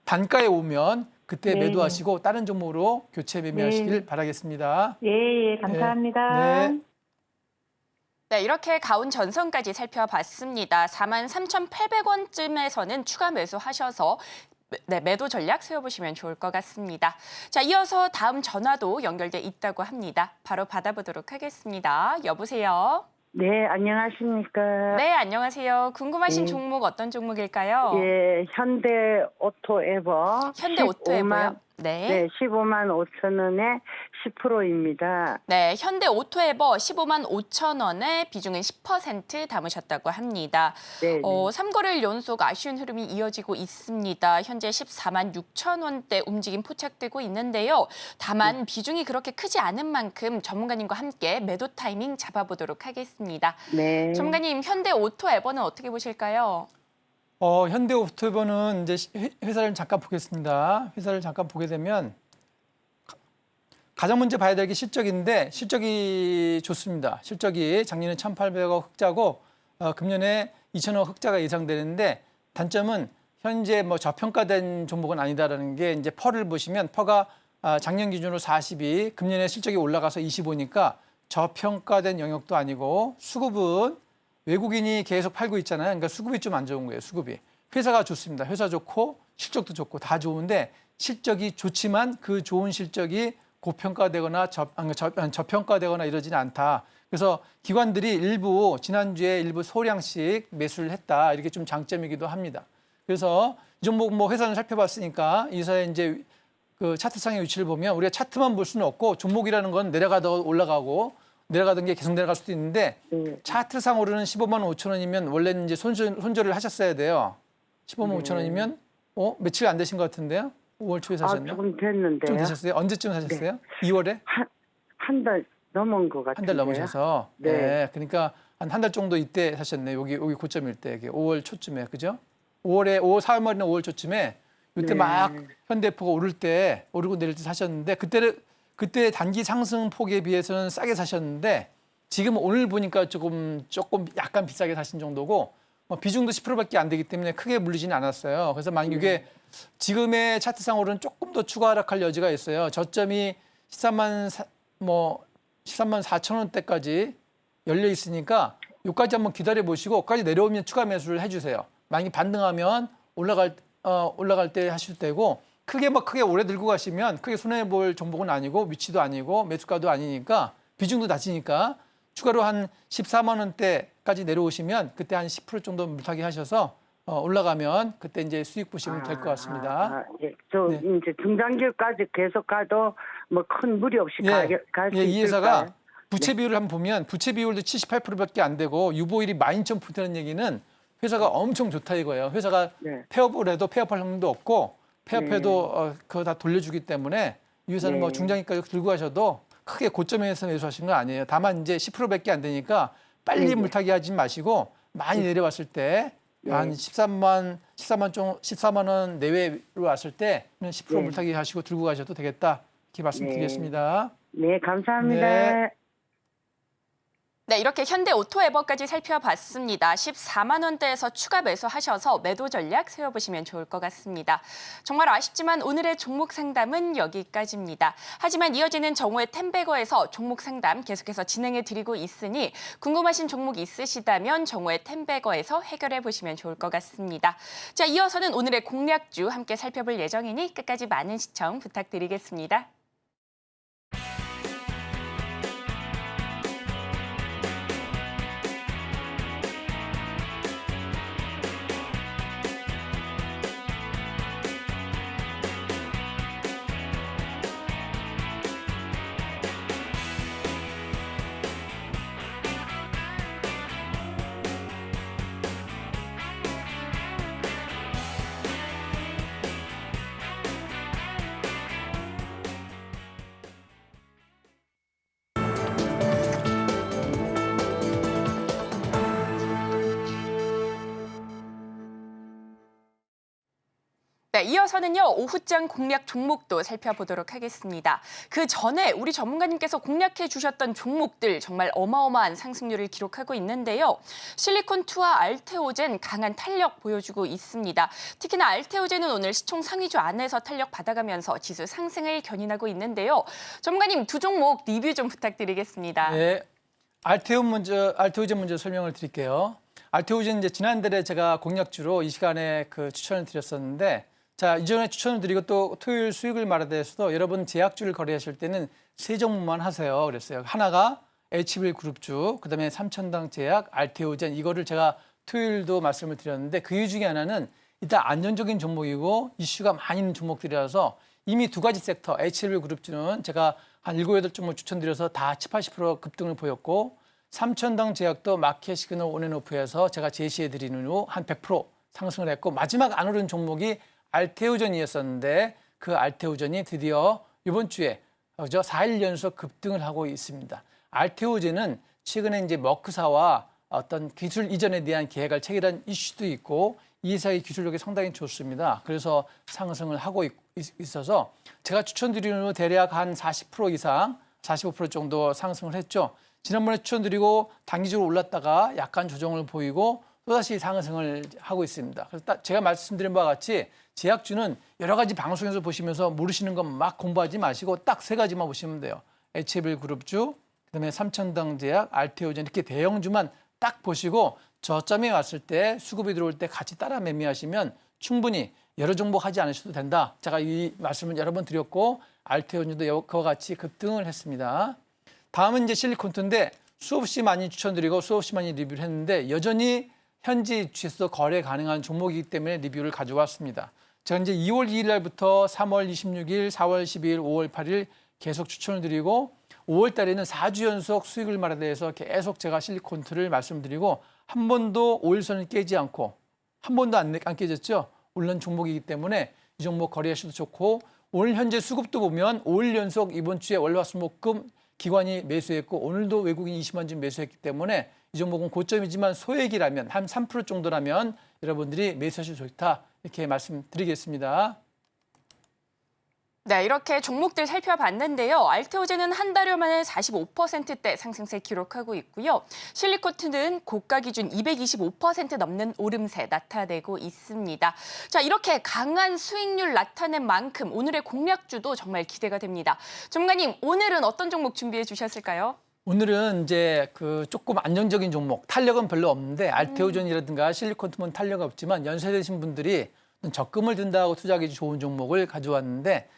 단가에 오면 그때 매도하시고 다른 종목으로 교체 매매하시길 바라겠습니다. 예, 감사합니다. 네. 네, 이렇게 가온 전선까지 살펴봤습니다. 43,800원쯤에서는 추가 매수하셔서 매도 전략 세워보시면 좋을 것 같습니다. 자, 이어서 다음 전화도 연결돼 있다고 합니다. 바로 받아보도록 하겠습니다. 여보세요? 네, 안녕하십니까. 네, 안녕하세요. 궁금하신 종목 어떤 종목일까요? 예, 현대 오토에버. 현대 오토에버요? 네, 15만 5천 원에 10%입니다. 네, 현대 오토에버 15만 5천 원에 비중은 10% 담으셨다고 합니다. 네. 3거래일 연속 아쉬운 흐름이 이어지고 있습니다. 현재 14만 6천 원대 움직임 포착되고 있는데요. 다만 비중이 그렇게 크지 않은 만큼 전문가님과 함께 매도 타이밍 잡아보도록 하겠습니다. 네. 전문가님, 현대 오토에버는 어떻게 보실까요? 현대 오토에버는 이제 회사를 잠깐 보겠습니다. 회사를 잠깐 보게 되면 가장 먼저 봐야 될 게 실적인데 실적이 좋습니다. 실적이 작년에 1,800억 흑자고 금년에 2,000억 흑자가 예상되는데 단점은 현재 뭐 저평가된 종목은 아니다라는 게 이제 퍼를 보시면 퍼가 작년 기준으로 42, 금년에 실적이 올라가서 25니까 저평가된 영역도 아니고 수급은 외국인이 계속 팔고 있잖아요. 그러니까 수급이 좀 안 좋은 거예요. 수급이. 회사가 좋습니다. 회사 좋고 실적도 좋고 다 좋은데 실적이 좋지만 그 좋은 실적이 고평가되거나 저평가되거나 이러지는 않다. 그래서 기관들이 지난주에 일부 소량씩 매수를 했다. 이렇게 좀 장점이기도 합니다. 그래서 이 종목 뭐 회사는 살펴봤으니까 이 회사의 이제 그 차트상의 위치를 보면 우리가 차트만 볼 수는 없고 종목이라는 건 내려가다가 올라가고 내려가던 게 계속 내려갈 수도 있는데 차트상으로는 15만 5천 원이면 원래는 이제 손절을 하셨어야 돼요. 15만 5천 원이면 며칠 안 되신 것 같은데요? 5월 초에 사셨나? 조금 됐는데요. 좀 되셨어요? 언제쯤 사셨어요? 2월에? 한 달 넘은 것 같아요. 한 달 넘으셔서. 네. 네. 그러니까 한 달 정도 이때 사셨네. 여기 고점일 때. 5월 초쯤에. 그죠? 4월 말이나 5월 초쯤에 이때 막 현대포가 오르고 내릴 때 사셨는데 그때 단기 상승 폭에 비해서는 싸게 사셨는데 지금 오늘 보니까 조금 약간 비싸게 사신 정도고 비중도 10%밖에 안 되기 때문에 크게 물리지는 않았어요. 그래서 만약 이게 지금의 차트상으로는 조금 더 추가 하락할 여지가 있어요. 저점이 13만 4천 원대까지 열려 있으니까 여기까지 한번 기다려 보시고 여기까지 내려오면 추가 매수를 해주세요. 만약에 반등하면 올라갈 때 하실 때고 크게 오래 들고 가시면 크게 손해 볼 종목은 아니고 위치도 아니고 매수가도 아니니까 비중도 낮으니까 추가로 한 14만 원대까지 내려오시면 그때 한 10% 정도 물타기 하셔서 올라가면 그때 이제 수익 보시면 될 것 같습니다. 예. 네. 이제 중장기까지 계속 가도 뭐 큰 무리 없이 갈 수 이 있을까요? 회사가 부채 비율을 한번 보면 부채 비율도 78%밖에 안 되고 유보율이 12,000%라는 얘기는 회사가 엄청 좋다 이거예요. 회사가 네. 폐업을 해도 폐업할 확률도 없고 폐업해도 그거 다 돌려주기 때문에 이 회사는 뭐 중장기까지 들고 가셔도 크게 고점에서 매수하신 건 아니에요. 다만 이제 10%밖에 안 되니까 빨리 물타기 하지 마시고 많이 내려왔을 때 한 14만 원 내외로 왔을 때는 10% 물타기 하시고 들고 가셔도 되겠다. 이렇게 말씀드리겠습니다. 네, 감사합니다. 네, 이렇게 현대오토에버까지 살펴봤습니다. 14만 원대에서 추가 매수하셔서 매도 전략 세워보시면 좋을 것 같습니다. 정말 아쉽지만 오늘의 종목 상담은 여기까지입니다. 하지만 이어지는 정오의 템베거에서 종목 상담 계속해서 진행해드리고 있으니 궁금하신 종목 있으시다면 정오의 템베거에서 해결해보시면 좋을 것 같습니다. 자, 이어서는 오늘의 공략주 함께 살펴볼 예정이니 끝까지 많은 시청 부탁드리겠습니다. 네, 이어서는요, 오후장 공략 종목도 살펴보도록 하겠습니다. 그 전에 우리 전문가님께서 공략해 주셨던 종목들 정말 어마어마한 상승률을 기록하고 있는데요. 실리콘2와 알테오젠 강한 탄력 보여주고 있습니다. 특히나 알테오젠은 오늘 시총 상위주 안에서 탄력 받아가면서 지수 상승을 견인하고 있는데요. 전문가님 두 종목 리뷰 좀 부탁드리겠습니다. 네, 알테오젠 먼저 설명을 드릴게요. 알테오젠 이제 지난달에 제가 공략주로 이 시간에 추천을 드렸었는데 자, 이전에 추천을 드리고 또 토요일 수익을 말에 대해서도 여러분 제약주를 거래하실 때는 세 종목만 하세요. 그랬어요. 하나가 H빌 그룹주, 그다음에 삼천당 제약, 알테오젠 이거를 제가 토요일도 말씀을 드렸는데 그 이유 중에 하나는 일단 안정적인 종목이고 이슈가 많이 있는 종목들이라서 이미 두 가지 섹터 H빌 그룹주는 제가 한 7, 8종목 추천드려서 다 70, 80% 급등을 보였고 삼천당 제약도 마켓 시그널 온앤오프에서 제가 제시해드리는 후 한 100% 상승을 했고 마지막 안 오른 종목이 알테오젠이었었는데 그 알테오젠이 드디어 이번 주에 4일 연속 급등을 하고 있습니다. 알테오젠은 최근에 이제 머크사와 어떤 기술 이전에 대한 계획을 체결한 이슈도 있고 이 회사의 기술력이 상당히 좋습니다. 그래서 상승을 하고 있어서 제가 추천드리는 대략 한 40% 이상, 45% 정도 상승을 했죠. 지난번에 추천드리고 단기적으로 올랐다가 약간 조정을 보이고 또다시 상승을 하고 있습니다. 그래서 제가 말씀드린 바와 같이 제약주는 여러 가지 방송에서 보시면서 모르시는 것 막 공부하지 마시고 딱 세 가지만 보시면 돼요. H빌 그룹주, 그다음에 삼천당 제약, 알테오젠 이렇게 대형주만 딱 보시고 저점에 왔을 때 수급이 들어올 때 같이 따라 매매하시면 충분히 여러 종목 하지 않으셔도 된다. 제가 이 말씀을 여러 번 드렸고 알테오젠도 그와 같이 급등을 했습니다. 다음은 이제 실리콘2인데 수없이 많이 추천드리고 수없이 많이 리뷰를 했는데 여전히 현지 주에서 거래 가능한 종목이기 때문에 리뷰를 가져왔습니다. 제가 이제 2월 2일 날부터 3월 26일, 4월 12일, 5월 8일 계속 추천을 드리고 5월 달에는 4주 연속 수익을 말에 대해서 계속 제가 실리콘2를 말씀드리고 한 번도 5일선을 깨지 않고 한 번도 안 깨졌죠. 올른 종목이기 때문에 이 종목 거래하셔도 좋고 오늘 현재 수급도 보면 5일 연속 이번 주에 월화수목금 기관이 매수했고 오늘도 외국인 20만 주 매수했기 때문에 이 종목은 고점이지만 소액이라면 한 3% 정도라면 여러분들이 매수하셔도 좋다 이렇게 말씀드리겠습니다. 네, 이렇게 종목들 살펴봤는데요. 알테오젠은 한 달여 만에 45%대 상승세 기록하고 있고요. 실리코트는 고가 기준 225% 넘는 오름세 나타내고 있습니다. 자, 이렇게 강한 수익률 나타낸 만큼 오늘의 공략주도 정말 기대가 됩니다. 전문가님, 오늘은 어떤 종목 준비해 주셨을까요? 오늘은 이제 그 조금 안정적인 종목, 탄력은 별로 없는데 알테오전이라든가 실리콘트몬 탄력 없지만 연세되신 분들이 적금을 든다고 투자하기 좋은 종목을 가져왔는데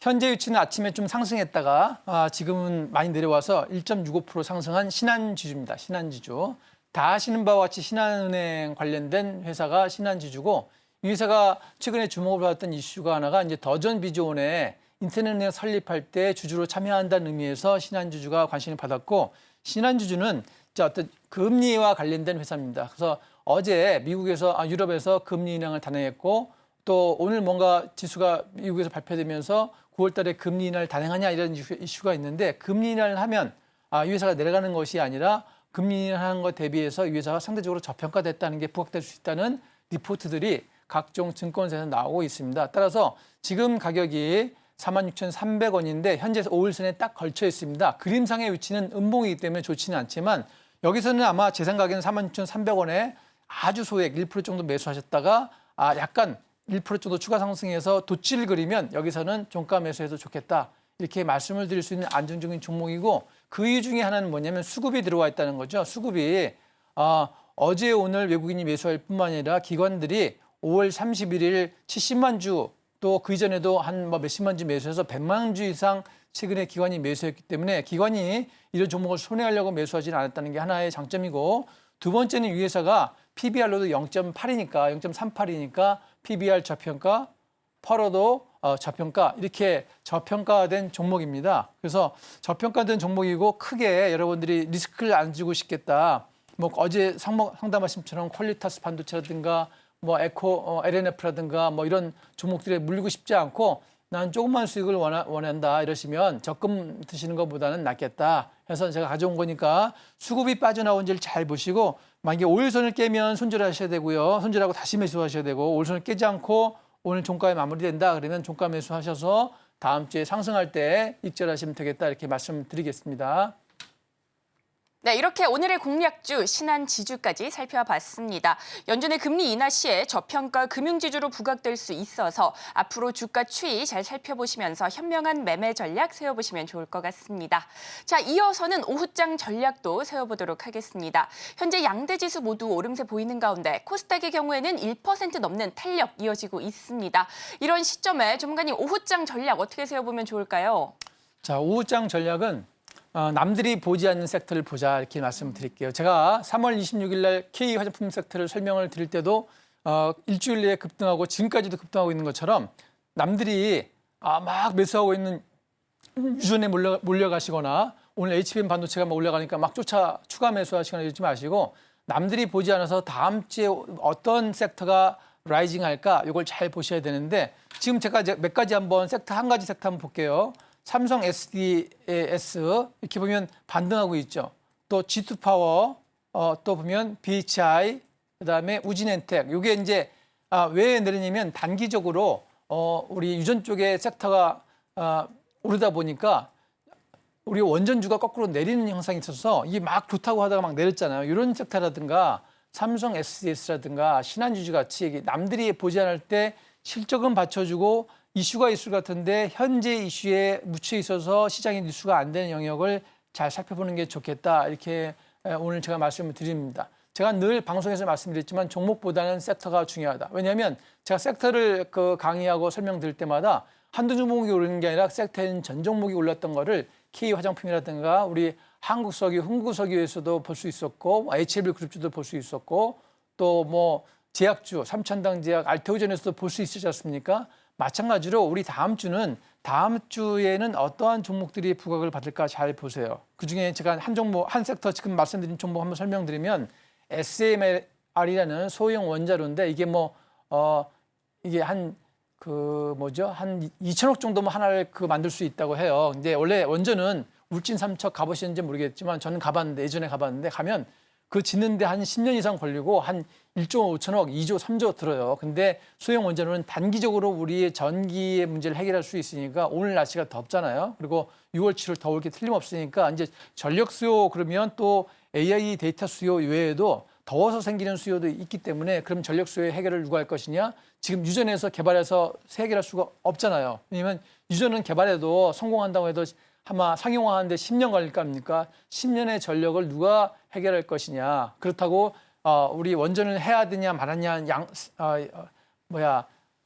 현재 위치는 아침에 좀 상승했다가 지금은 많이 내려와서 1.65% 상승한 신한지주입니다. 신한지주. 다 아시는 바와 같이 신한은행 관련된 회사가 신한지주고 이 회사가 최근에 주목을 받았던 이슈가 하나가 이제 더전 비즈온의 인터넷은행 설립할 때 주주로 참여한다는 의미에서 신한지주가 관심을 받았고 신한지주는 어떤 금리와 관련된 회사입니다. 그래서 어제 유럽에서 금리 인하를 단행했고 또 오늘 뭔가 지수가 미국에서 발표되면서 9월 달에 금리 인하를 단행하냐 이런 이슈가 있는데 금리 인하를 하면 이 회사가 내려가는 것이 아니라 금리 인하하는 것 대비해서 이 회사가 상대적으로 저평가됐다는 게 부각될 수 있다는 리포트들이 각종 증권사에서 나오고 있습니다. 따라서 지금 가격이 46,300원인데 현재 5일선에 딱 걸쳐 있습니다. 그림상의 위치는 음봉이기 때문에 좋지는 않지만 여기서는 아마 제 생각에는 46,300원에 아주 소액 1% 정도 매수하셨다가 약간 1% 정도 추가 상승해서 돛지를 그리면 여기서는 종가 매수해도 좋겠다. 이렇게 말씀을 드릴 수 있는 안정적인 종목이고 그 이유 중에 하나는 뭐냐면 수급이 들어와 있다는 거죠. 수급이 어제 오늘 외국인이 매수할 뿐만 아니라 기관들이 5월 31일 70만 주 또 그 이전에도 한 몇십만 주 매수해서 100만 주 이상 최근에 기관이 매수했기 때문에 기관이 이런 종목을 손해하려고 매수하지는 않았다는 게 하나의 장점이고 두 번째는 이 회사가 PBR로도 0.8이니까 0.38이니까 PBR 저평가, 펄어도 저평가 이렇게 저평가된 종목입니다. 그래서 저평가된 종목이고 크게 여러분들이 리스크를 안 지고 싶겠다. 뭐 어제 상담하신처럼 퀄리타스 반도체라든가 뭐 에코 LNF라든가 뭐 이런 종목들에 물리고 싶지 않고 난 조금만 수익을 원한다 이러시면 적금 드시는 것보다는 낫겠다 해서 제가 가져온 거니까 수급이 빠져나온지를 잘 보시고 만약에 5일선을 깨면 손절하셔야 되고요. 손절하고 다시 매수하셔야 되고 5일선을 깨지 않고 오늘 종가에 마무리된다 그러면 종가 매수하셔서 다음 주에 상승할 때 익절하시면 되겠다 이렇게 말씀드리겠습니다. 네, 이렇게 오늘의 공략주 신한지주까지 살펴봤습니다. 연준의 금리 인하 시에 저평가 금융지주로 부각될 수 있어서 앞으로 주가 추이 잘 살펴보시면서 현명한 매매 전략 세워보시면 좋을 것 같습니다. 자, 이어서는 오후장 전략도 세워보도록 하겠습니다. 현재 양대지수 모두 오름세 보이는 가운데 코스닥의 경우에는 1% 넘는 탄력 이어지고 있습니다. 이런 시점에 전문가님 오후장 전략 어떻게 세워보면 좋을까요? 자, 오후장 전략은 남들이 보지 않는 섹터를 보자 이렇게 말씀드릴게요. 제가 3월 26일 날 K 화장품 섹터를 설명을 드릴 때도 일주일 내에 급등하고 지금까지도 급등하고 있는 것처럼 남들이 막 매수하고 있는 유전에 몰려가시거나 오늘 HBM 반도체가 막 올라가니까 막 추가 매수하시거나 이러지 마시고 남들이 보지 않아서 다음 주에 어떤 섹터가 라이징 할까 이걸 잘 보셔야 되는데 지금 제가 몇 가지 한번 한 가지 섹터 한번 볼게요. 삼성 SDS 이렇게 보면 반등하고 있죠. 또 G2파워, 또 보면 BHI, 그다음에 우진엔텍. 이게 이제 왜 내리냐면 단기적으로 우리 유전 쪽의 섹터가 오르다 보니까 우리 원전주가 거꾸로 내리는 형상이 있어서 이게 막 좋다고 하다가 막 내렸잖아요. 이런 섹터라든가 삼성 SDS라든가 신한지주 같이 남들이 보지 않을 때 실적은 받쳐주고 이슈가 있을 것 같은데 현재 이슈에 묻혀 있어서 시장에 뉴스가 안 되는 영역을 잘 살펴보는 게 좋겠다. 이렇게 오늘 제가 말씀을 드립니다. 제가 늘 방송에서 말씀드렸지만 종목보다는 섹터가 중요하다. 왜냐하면 제가 섹터를 강의하고 설명드릴 때마다 한두 종목이 오르는 게 아니라 섹터에는 전 종목이 올랐던 거를 K 화장품이라든가 우리 한국석유, 흥구석유에서도 볼 수 있었고 HLB 그룹주도 볼 수 있었고 또 뭐 제약주, 삼천당 제약, 알테오전에서도 볼 수 있지 않습니까? 마찬가지로 우리 다음 주에는 어떠한 종목들이 부각을 받을까 잘 보세요. 그중에 제가 한 섹터 지금 말씀드린 종목 한번 설명드리면 SMR이라는 소형 원자로인데 이게 이게 한 2천억 정도면 하나를 만들 수 있다고 해요. 근데 원래 원전은 울진 삼척 가보셨는지 모르겠지만 저는 예전에 가봤는데 가면 그 짓는데 한 10년 이상 걸리고 한 1조 5천억, 2조, 3조 들어요. 근데 소형 원자로는 단기적으로 우리의 전기의 문제를 해결할 수 있으니까 오늘 날씨가 덥잖아요. 그리고 6월, 7월 더울 게 틀림없으니까 이제 전력 수요 그러면 또 AI 데이터 수요 외에도 더워서 생기는 수요도 있기 때문에 그럼 전력 수요의 해결을 누가 할 것이냐? 지금 유전에서 개발해서 해결할 수가 없잖아요. 왜냐하면 유전은 개발해도 성공한다고 해도 아마 상용화하는데 10년 걸릴 거 아닙니까? 10년의 전력을 누가 해결할 것이냐? 그렇다고 우리 원전을 해야 되냐 말았냐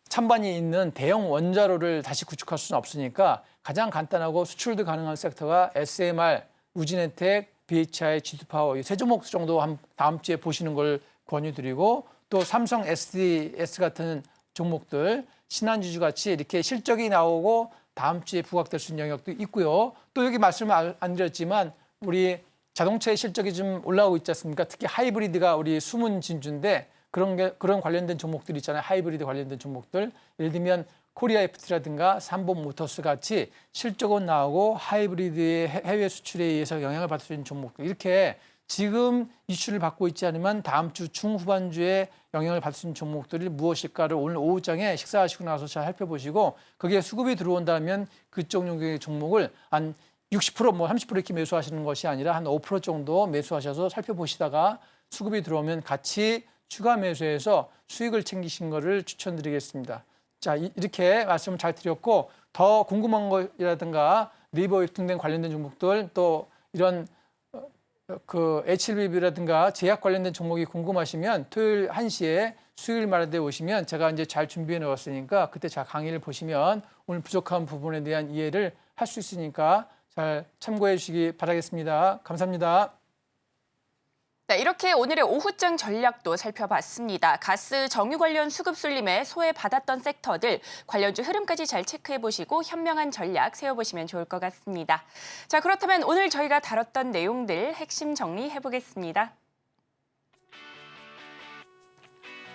찬반이 있는 대형 원자로를 다시 구축할 수는 없으니까 가장 간단하고 수출도 가능한 섹터가 SMR, 우진혜택, BHI, G2파워 이 세 종목 정도 다음 주에 보시는 걸 권유드리고 또 삼성 SDS 같은 종목들 신한주주 같이 이렇게 실적이 나오고 다음 주에 부각될 수 있는 영역도 있고요. 또 여기 말씀을 안 드렸지만 우리 자동차의 실적이 좀 올라오고 있지 않습니까? 특히 하이브리드가 우리 숨은 진주인데 그런 관련된 종목들 있잖아요. 하이브리드 관련된 종목들. 예를 들면 코리아 FT라든가 삼본 모터스 같이 실적은 나오고 하이브리드의 해외 수출에 의해서 영향을 받을 수 있는 종목들. 이렇게 지금 이슈를 받고 있지 않으면 다음 주 중후반주에 영향을 받을 수 있는 종목들이 무엇일까를 오늘 오후장에 식사하시고 나서 잘 살펴보시고 그게 수급이 들어온다면 그쪽 용역의 종목을 한 60% 30% 이렇게 매수하시는 것이 아니라 한 5% 정도 매수하셔서 살펴보시다가 수급이 들어오면 같이 추가 매수해서 수익을 챙기신 거를 추천드리겠습니다. 자, 이렇게 말씀을 잘 드렸고 더 궁금한 거라든가 리버 유통된 관련된 종목들 또 이런 그 H1BB라든가 제약 관련된 종목이 궁금하시면 토요일 1시에 수요일 마련대 오시면 제가 이제 잘 준비해 놓았으니까 그때 잘 강의를 보시면 오늘 부족한 부분에 대한 이해를 할 수 있으니까 잘 참고해 주시기 바라겠습니다. 감사합니다. 네, 이렇게 오늘의 오후장 전략도 살펴봤습니다. 가스 정유 관련 수급 쏠림에 소외받았던 섹터들 관련주 흐름까지 잘 체크해보시고 현명한 전략 세워보시면 좋을 것 같습니다. 자, 그렇다면 오늘 저희가 다뤘던 내용들 핵심 정리해보겠습니다.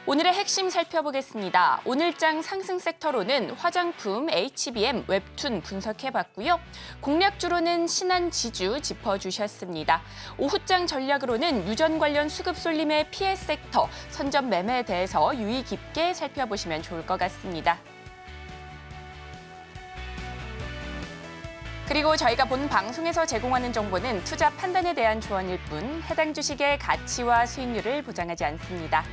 오늘의 핵심 살펴보겠습니다. 오늘장 상승 섹터로는 화장품, HBM, 웹툰 분석해봤고요. 공략주로는 신한지주 짚어주셨습니다. 오후장 전략으로는 유전 관련 수급 쏠림의 피해 섹터, 선점 매매에 대해서 유의 깊게 살펴보시면 좋을 것 같습니다. 그리고 저희가 본 방송에서 제공하는 정보는 투자 판단에 대한 조언일 뿐 해당 주식의 가치와 수익률을 보장하지 않습니다.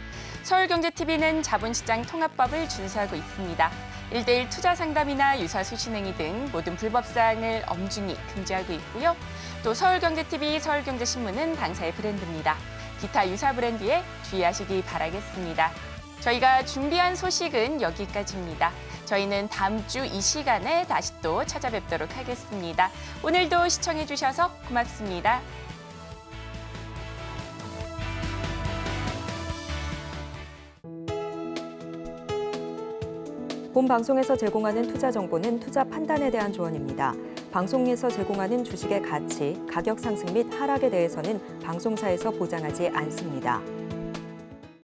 서울경제TV는 자본시장 통합법을 준수하고 있습니다. 1:1 투자 상담이나 유사 수신행위 등 모든 불법 사항을 엄중히 금지하고 있고요. 또 서울경제TV, 서울경제신문은 당사의 브랜드입니다. 기타 유사 브랜드에 주의하시기 바라겠습니다. 저희가 준비한 소식은 여기까지입니다. 저희는 다음 주 이 시간에 다시 또 찾아뵙도록 하겠습니다. 오늘도 시청해주셔서 고맙습니다. 본 방송에서 제공하는 투자 정보는 투자 판단에 대한 조언입니다. 방송에서 제공하는 주식의 가치, 가격 상승 및 하락에 대해서는 방송사에서 보장하지 않습니다.